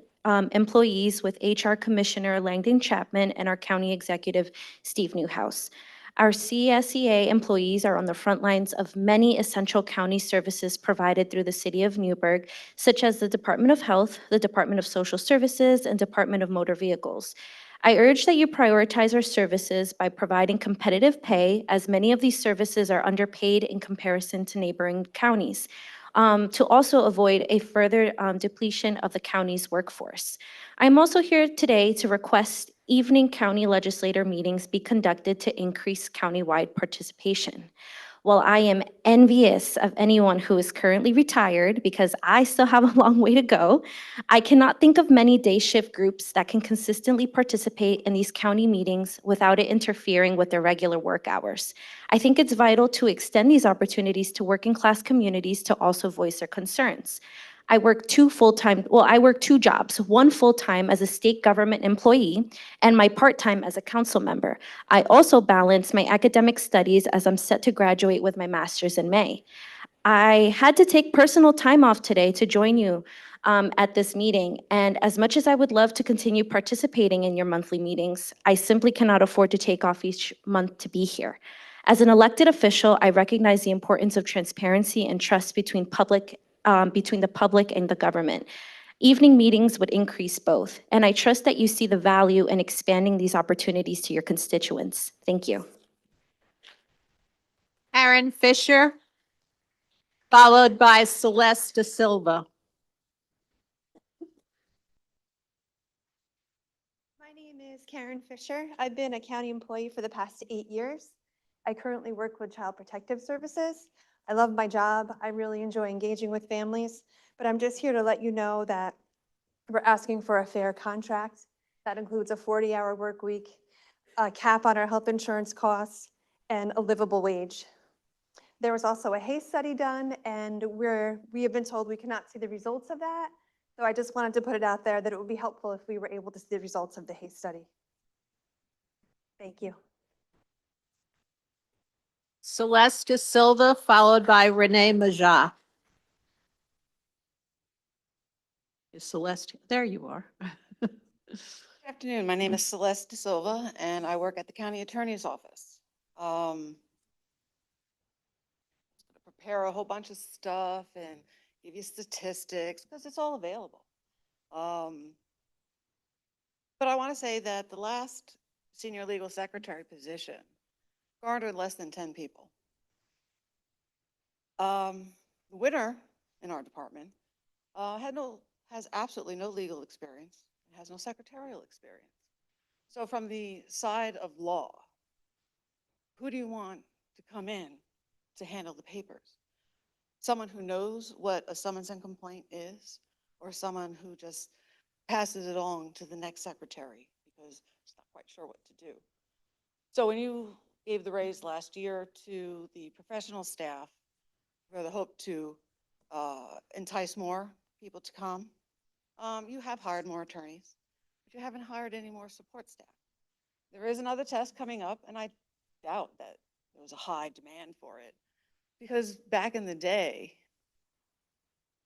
employees with HR Commissioner Langdon Chapman and our County Executive Steve Newhouse. Our CSEA employees are on the front lines of many essential county services provided through the City of Newburgh, such as the Department of Health, the Department of Social Services, and Department of Motor Vehicles. I urge that you prioritize our services by providing competitive pay, as many of these services are underpaid in comparison to neighboring counties, to also avoid a further depletion of the county's workforce. I'm also here today to request evening county legislator meetings be conducted to increase countywide participation. While I am envious of anyone who is currently retired because I still have a long way to go, I cannot think of many day shift groups that can consistently participate in these county meetings without it interfering with their regular work hours. I think it's vital to extend these opportunities to working class communities to also voice their concerns. I work two jobs, one full-time as a state government employee and my part-time as a council member. I also balance my academic studies as I'm set to graduate with my master's in May. I had to take personal time off today to join you at this meeting, and as much as I would love to continue participating in your monthly meetings, I simply cannot afford to take off each month to be here. As an elected official, I recognize the importance of transparency and trust between the public and the government. Evening meetings would increase both, and I trust that you see the value in expanding these opportunities to your constituents. Thank you. Aaron Fisher, followed by Celeste De Silva. My name is Karen Fisher. I've been a county employee for the past 8 years. I currently work with Child Protective Services. I love my job. I really enjoy engaging with families, but I'm just here to let you know that we're asking for a fair contract. That includes a 40-hour work week, a cap on our health insurance costs, and a livable wage. There was also a HASTE study done, and we have been told we cannot see the results of that. So I just wanted to put it out there that it would be helpful if we were able to see the results of the HASTE study. Thank you. Celeste De Silva, followed by Renee Majah. Is Celeste, there you are. Good afternoon. My name is Celeste De Silva, and I work at the County Attorney's Office. Prepare a whole bunch of stuff and give you statistics because it's all available. But I want to say that the last senior legal secretary position garnered less than 10 people. The winner in our department has absolutely no legal experience and has no secretarial experience. So from the side of law, who do you want to come in to handle the papers? Someone who knows what a summons and complaint is, or someone who just passes it on to the next secretary because it's not quite sure what to do? So when you gave the raise last year to the professional staff for the hope to entice more people to come, you have hired more attorneys, but you haven't hired any more support staff. There is another test coming up, and I doubt that there was a high demand for it because back in the day,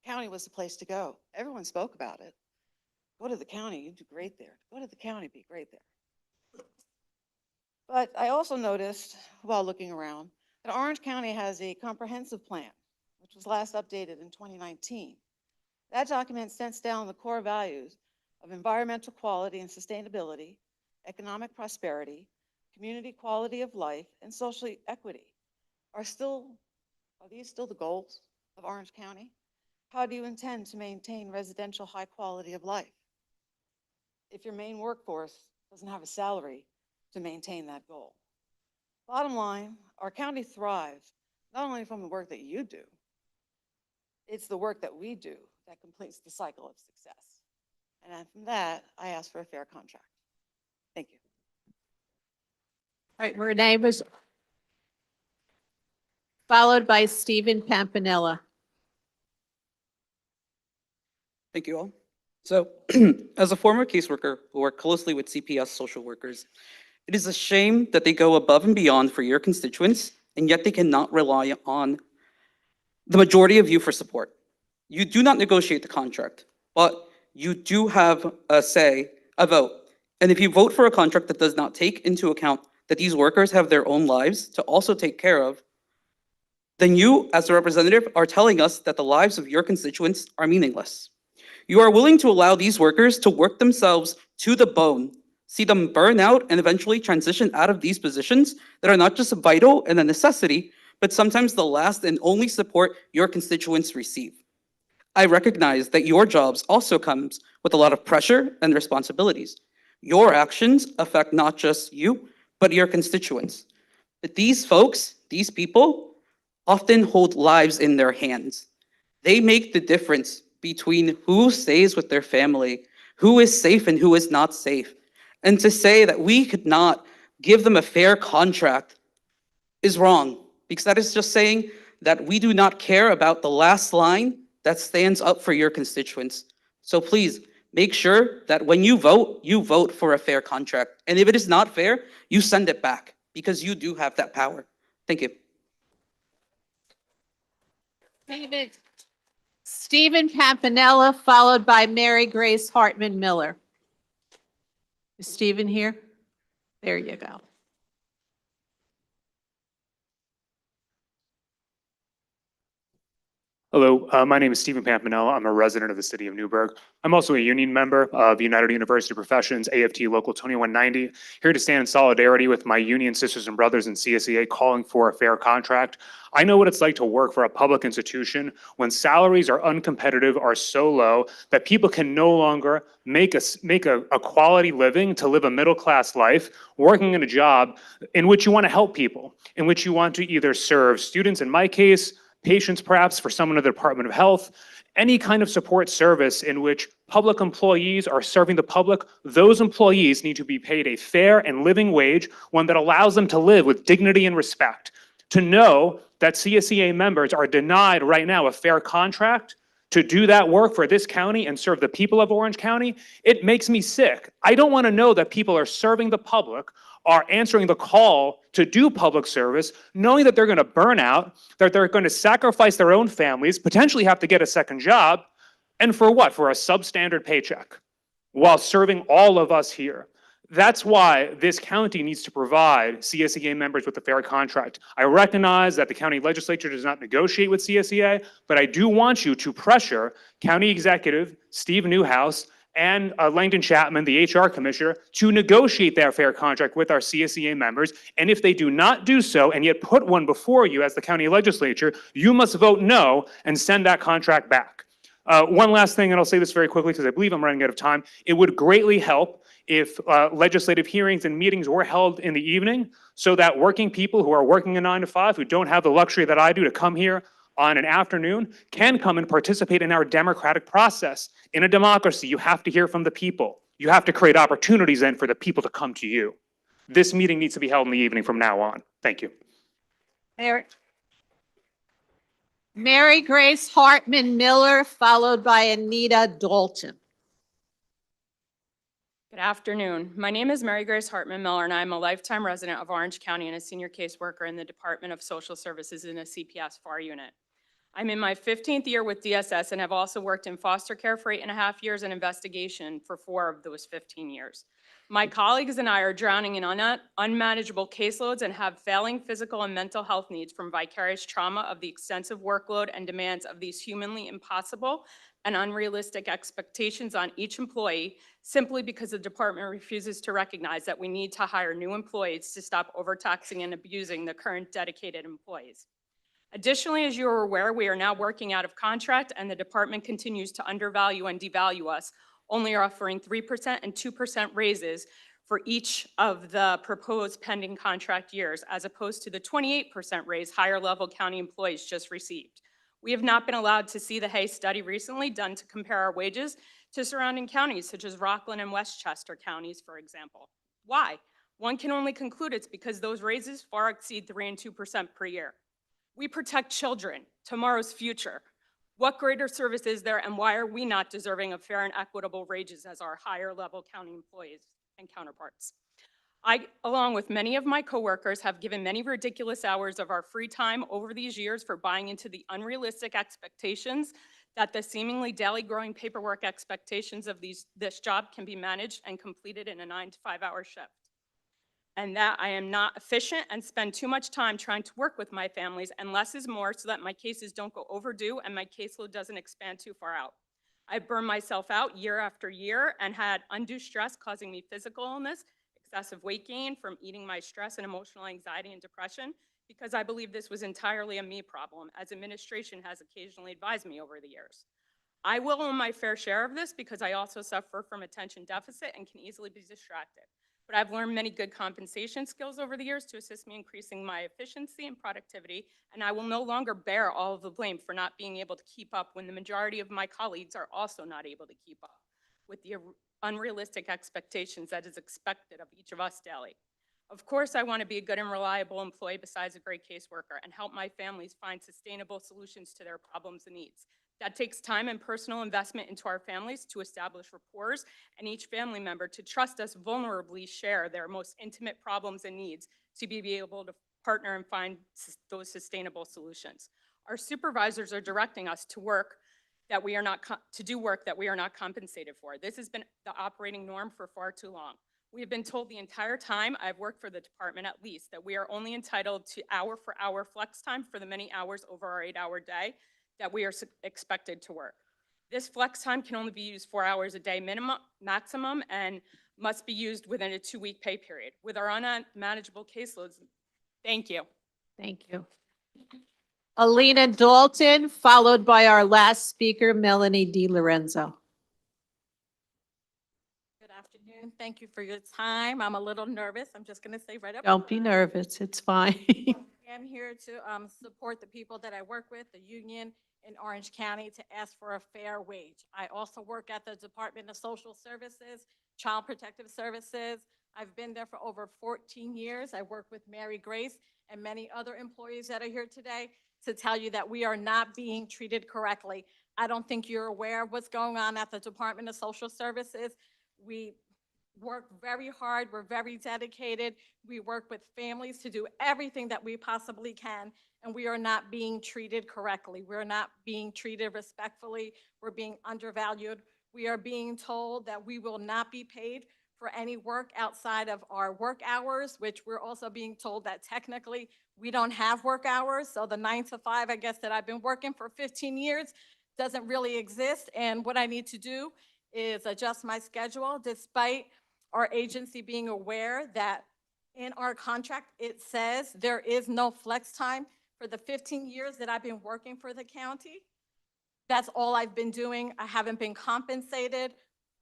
county was the place to go. Everyone spoke about it. Go to the county, you do great there. Go to the county, be great there. But I also noticed while looking around that Orange County has a comprehensive plan, which was last updated in 2019. That document sets down the core values of environmental quality and sustainability, economic prosperity, community quality of life, and social equity. Are these still the goals of Orange County? How do you intend to maintain residential high quality of life if your main workforce doesn't have a salary to maintain that goal? Bottom line, our county thrives not only from the work that you do, it's the work that we do that completes the cycle of success. And from that, I ask for a fair contract. Thank you. All right, Renee was followed by Stephen Pampanella. Thank you all. So, as a former caseworker who worked closely with CPS social workers, it is a shame that they go above and beyond for your constituents, and yet they cannot rely on the majority of you for support. You do not negotiate the contract, but you do have a say, a vote. And if you vote for a contract that does not take into account that these workers have their own lives to also take care of, then you, as a representative, are telling us that the lives of your constituents are meaningless. You are willing to allow these workers to work themselves to the bone, see them burn out and eventually transition out of these positions that are not just vital and a necessity, but sometimes the last and only support your constituents receive. I recognize that your jobs also comes with a lot of pressure and responsibilities. Your actions affect not just you, but your constituents. But these folks, these people, often hold lives in their hands. They make the difference between who stays with their family, who is safe and who is not safe. And to say that we could not give them a fair contract is wrong, because that is just saying that we do not care about the last line that stands up for your constituents. So please make sure that when you vote for a fair contract. And if it is not fair, you send it back, because you do have that power. Thank you. Stephen Campanella, followed by Mary Grace Hartman Miller. Is Stephen here? There you go. Hello, my name is Stephen Pampanella. I'm a resident of the city of Newburgh. I'm also a union member of United University Professions, AFT Local 2190, here to stand in solidarity with my union sisters and brothers in CSEA calling for a fair contract. I know what it's like to work for a public institution when salaries are uncompetitive, are so low that people can no longer make a quality living, to live a middle-class life, working in a job in which you want to help people, in which you want to either serve students, in my case, patients perhaps, for someone in the Department of Health, any kind of support service in which public employees are serving the public. Those employees need to be paid a fair and living wage, one that allows them to live with dignity and respect. To know that CSEA members are denied right now a fair contract to do that work for this county and serve the people of Orange County, it makes me sick. I don't want to know that people are serving the public, are answering the call to do public service, knowing that they're going to burn out, that they're going to sacrifice their own families, potentially have to get a second job, and for what? For a substandard paycheck, while serving all of us here. That's why this county needs to provide CSEA members with a fair contract. I recognize that the county legislature does not negotiate with CSEA, but I do want you to pressure County Executive Steve Newhouse and Langdon Chapman, the HR Commissioner, to negotiate that fair contract with our CSEA members. And if they do not do so and yet put one before you as the county legislature, you must vote no and send that contract back. One last thing, and I'll say this very quickly because I believe I'm running out of time. It would greatly help if legislative hearings and meetings were held in the evening, so that working people who are working a 9 to 5, who don't have the luxury that I do to come here on an afternoon, can come and participate in our democratic process. In a democracy, you have to hear from the people. You have to create opportunities then for the people to come to you. This meeting needs to be held in the evening from now on. Thank you. Mary Grace Hartman Miller, followed by Anita Dalton. Good afternoon. My name is Mary Grace Hartman Miller, and I'm a lifetime resident of Orange County and a senior caseworker in the Department of Social Services in a CPS FAR unit. I'm in my 15th year with DSS and have also worked in foster care for 8.5 years and investigation for 4 of those 15 years. My colleagues and I are drowning in unmanageable caseloads and have failing physical and mental health needs from vicarious trauma of the extensive workload and demands of these humanly impossible and unrealistic expectations on each employee, simply because the department refuses to recognize that we need to hire new employees to stop overtaxing and abusing the current dedicated employees. Additionally, as you are aware, we are now working out of contract and the department continues to undervalue and devalue us, only offering 3% and 2% raises for each of the proposed pending contract years, as opposed to the 28% raise higher level county employees just received. We have not been allowed to see the Hay study recently done to compare our wages to surrounding counties such as Rockland and Westchester counties, for example. Why? One can only conclude it's because those raises far exceed 3% and 2% per year. We protect children, tomorrow's future. What greater service is there, and why are we not deserving of fair and equitable wages as our higher level county employees and counterparts? I, along with many of my coworkers, have given many ridiculous hours of our free time over these years for buying into the unrealistic expectations that the seemingly daily growing paperwork expectations of this job can be managed and completed in a 9 to 5 hour shift. And that I am not efficient and spend too much time trying to work with my families, and less is more, so that my cases don't go overdue and my caseload doesn't expand too far out. I burned myself out year after year and had undue stress causing me physical illness, excessive weight gain from eating my stress and emotional anxiety and depression, because I believe this was entirely a me problem, as administration has occasionally advised me over the years. I will own my fair share of this because I also suffer from attention deficit and can easily be distracted. But I've learned many good compensation skills over the years to assist me in increasing my efficiency and productivity, and I will no longer bear all of the blame for not being able to keep up when the majority of my colleagues are also not able to keep up with the unrealistic expectations that is expected of each of us daily. Of course, I want to be a good and reliable employee besides a great caseworker and help my families find sustainable solutions to their problems and needs. That takes time and personal investment into our families to establish rapport and each family member to trust us vulnerably share their most intimate problems and needs to be able to partner and find those sustainable solutions. Our supervisors are directing us to work that we are not to do work that we are not compensated for. This has been the operating norm for far too long. We have been told the entire time I've worked for the department at least that we are only entitled to hour for hour flex time for the many hours over our 8-hour day that we are expected to work. This flex time can only be used 4 hours a day maximum and must be used within a 2-week pay period. With our unmanageable caseloads, thank you. Thank you. Alina Dalton, followed by our last speaker, Melanie Di-Lorenzo. Good afternoon. Thank you for your time. I'm a little nervous. I'm just going to say right up. Don't be nervous, it's fine. I'm here to support the people that I work with, the union in Orange County, to ask for a fair wage. I also work at the Department of Social Services, Child Protective Services. I've been there for over 14 years. I work with Mary Grace and many other employees that are here today to tell you that we are not being treated correctly. I don't think you're aware of what's going on at the Department of Social Services. We work very hard. We're very dedicated. We work with families to do everything that we possibly can, and we are not being treated correctly. We're not being treated respectfully. We're being undervalued. We are being told that we will not be paid for any work outside of our work hours, which we're also being told that technically we don't have work hours. So the 9 to 5, I guess, that I've been working for 15 years doesn't really exist. And what I need to do is adjust my schedule, despite our agency being aware that in our contract, it says there is no flex time. For the 15 years that I've been working for the county, that's all I've been doing. I haven't been compensated.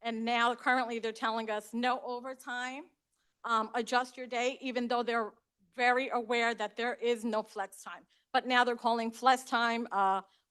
And now currently they're telling us no overtime, adjust your day, even though they're very aware that there is no flex time. But now they're calling flex time,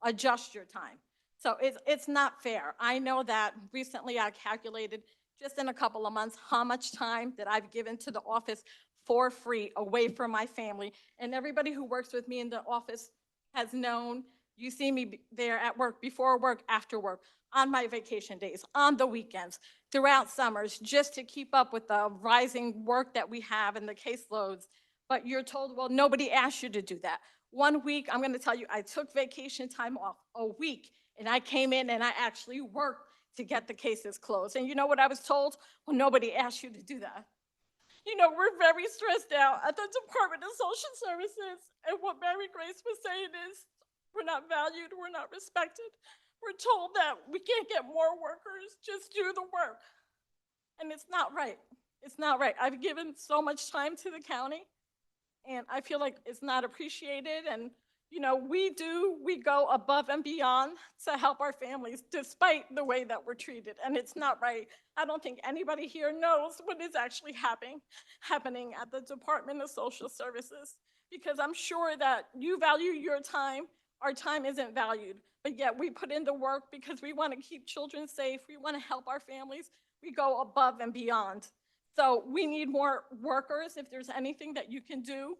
adjust your time. So it's not fair. I know that recently I calculated just in a couple of months how much time that I've given to the office for free away from my family. And everybody who works with me in the office has known, you see me there at work, before work, after work, on my vacation days, on the weekends, throughout summers, just to keep up with the rising work that we have and the caseloads. But you're told, well, nobody asked you to do that. 1 week, I'm gonna tell you, I took vacation time off, a week, and I came in and I actually worked to get the cases closed. And you know what I was told? Well, nobody asked you to do that. You know, we're very stressed out at the Department of Social Services. And what Mary Grace was saying is, we're not valued, we're not respected. We're told that we can't get more workers, just do the work. And it's not right. It's not right. I've given so much time to the county, and I feel like it's not appreciated. And you know, we go above and beyond to help our families despite the way that we're treated, and it's not right. I don't think anybody here knows what is actually happening at the Department of Social Services, because I'm sure that you value your time. Our time isn't valued, but yet we put in the work because we want to keep children safe. We want to help our families. We go above and beyond. So we need more workers. If there's anything that you can do,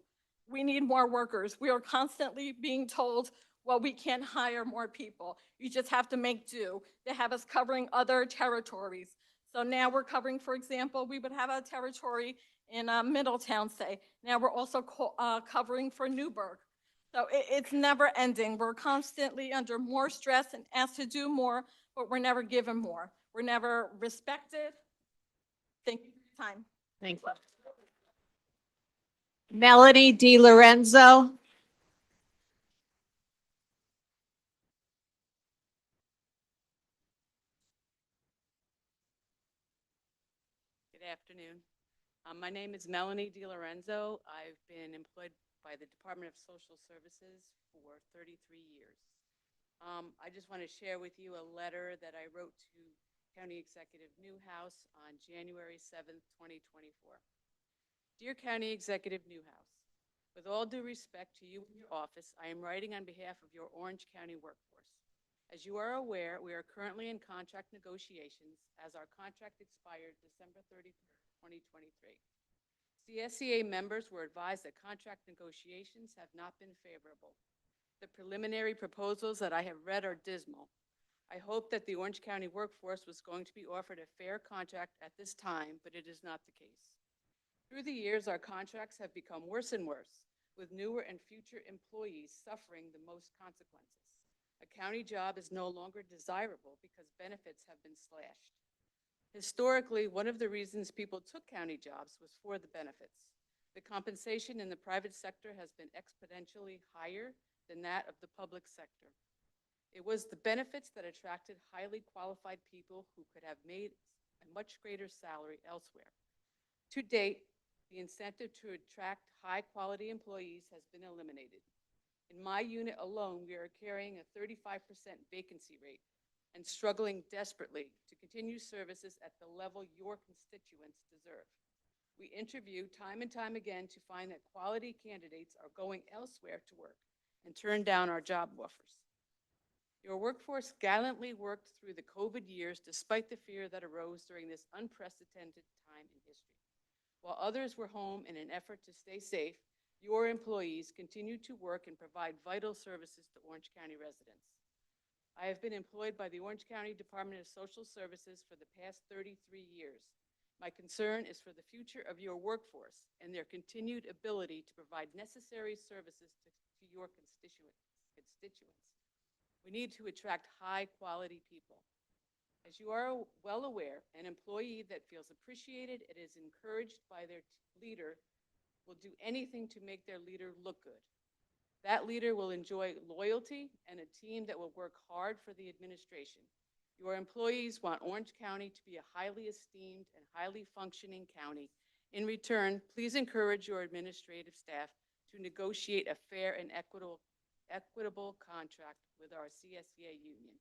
we need more workers. We are constantly being told, well, we can't hire more people. You just have to make do. They have us covering other territories. So now we're covering, for example, we would have a territory in Middletown, say. Now we're also covering for Newburgh. So it's never ending. We're constantly under more stress and asked to do more, but we're never given more. We're never respected. Thank you for your time. Thank you. Melanie Di Lorenzo. Good afternoon. My name is Melanie Di Lorenzo. I've been employed by the Department of Social Services for 33 years. I just want to share with you a letter that I wrote to County Executive Newhouse on January 7th, 2024. Dear County Executive Newhouse, with all due respect to you and your office, I am writing on behalf of your Orange County workforce. As you are aware, we are currently in contract negotiations as our contract expired December 31st, 2023. CSEA members were advised that contract negotiations have not been favorable. The preliminary proposals that I have read are dismal. I hope that the Orange County workforce was going to be offered a fair contract at this time, but it is not the case. Through the years, our contracts have become worse and worse, with newer and future employees suffering the most consequences. A county job is no longer desirable because benefits have been slashed. Historically, one of the reasons people took county jobs was for the benefits. The compensation in the private sector has been exponentially higher than that of the public sector. It was the benefits that attracted highly qualified people who could have made a much greater salary elsewhere. To date, the incentive to attract high-quality employees has been eliminated. In my unit alone, we are carrying a 35% vacancy rate and struggling desperately to continue services at the level your constituents deserve. We interview time and time again to find that quality candidates are going elsewhere to work and turn down our job offers. Your workforce gallantly worked through the COVID years despite the fear that arose during this unprecedented time in history. While others were home in an effort to stay safe, your employees continued to work and provide vital services to Orange County residents. I have been employed by the Orange County Department of Social Services for the past 33 years. My concern is for the future of your workforce and their continued ability to provide necessary services to your constituents. We need to attract high-quality people. As you are well aware, an employee that feels appreciated and is encouraged by their leader will do anything to make their leader look good. That leader will enjoy loyalty and a team that will work hard for the administration. Your employees want Orange County to be a highly esteemed and highly functioning county. In return, please encourage your administrative staff to negotiate a fair and equitable contract with our CSEA union.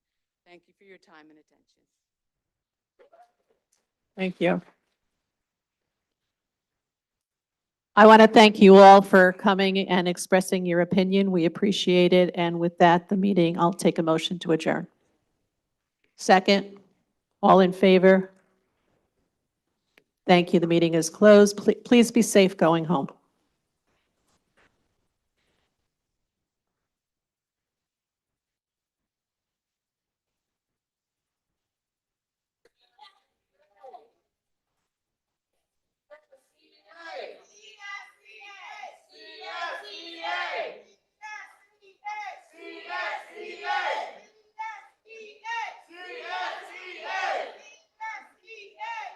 Thank you for your time and attention. Thank you. I want to thank you all for coming and expressing your opinion. We appreciate it. And with that, the meeting, I'll take a motion to adjourn. Second, all in favor? Thank you. The meeting is closed. Please be safe going home.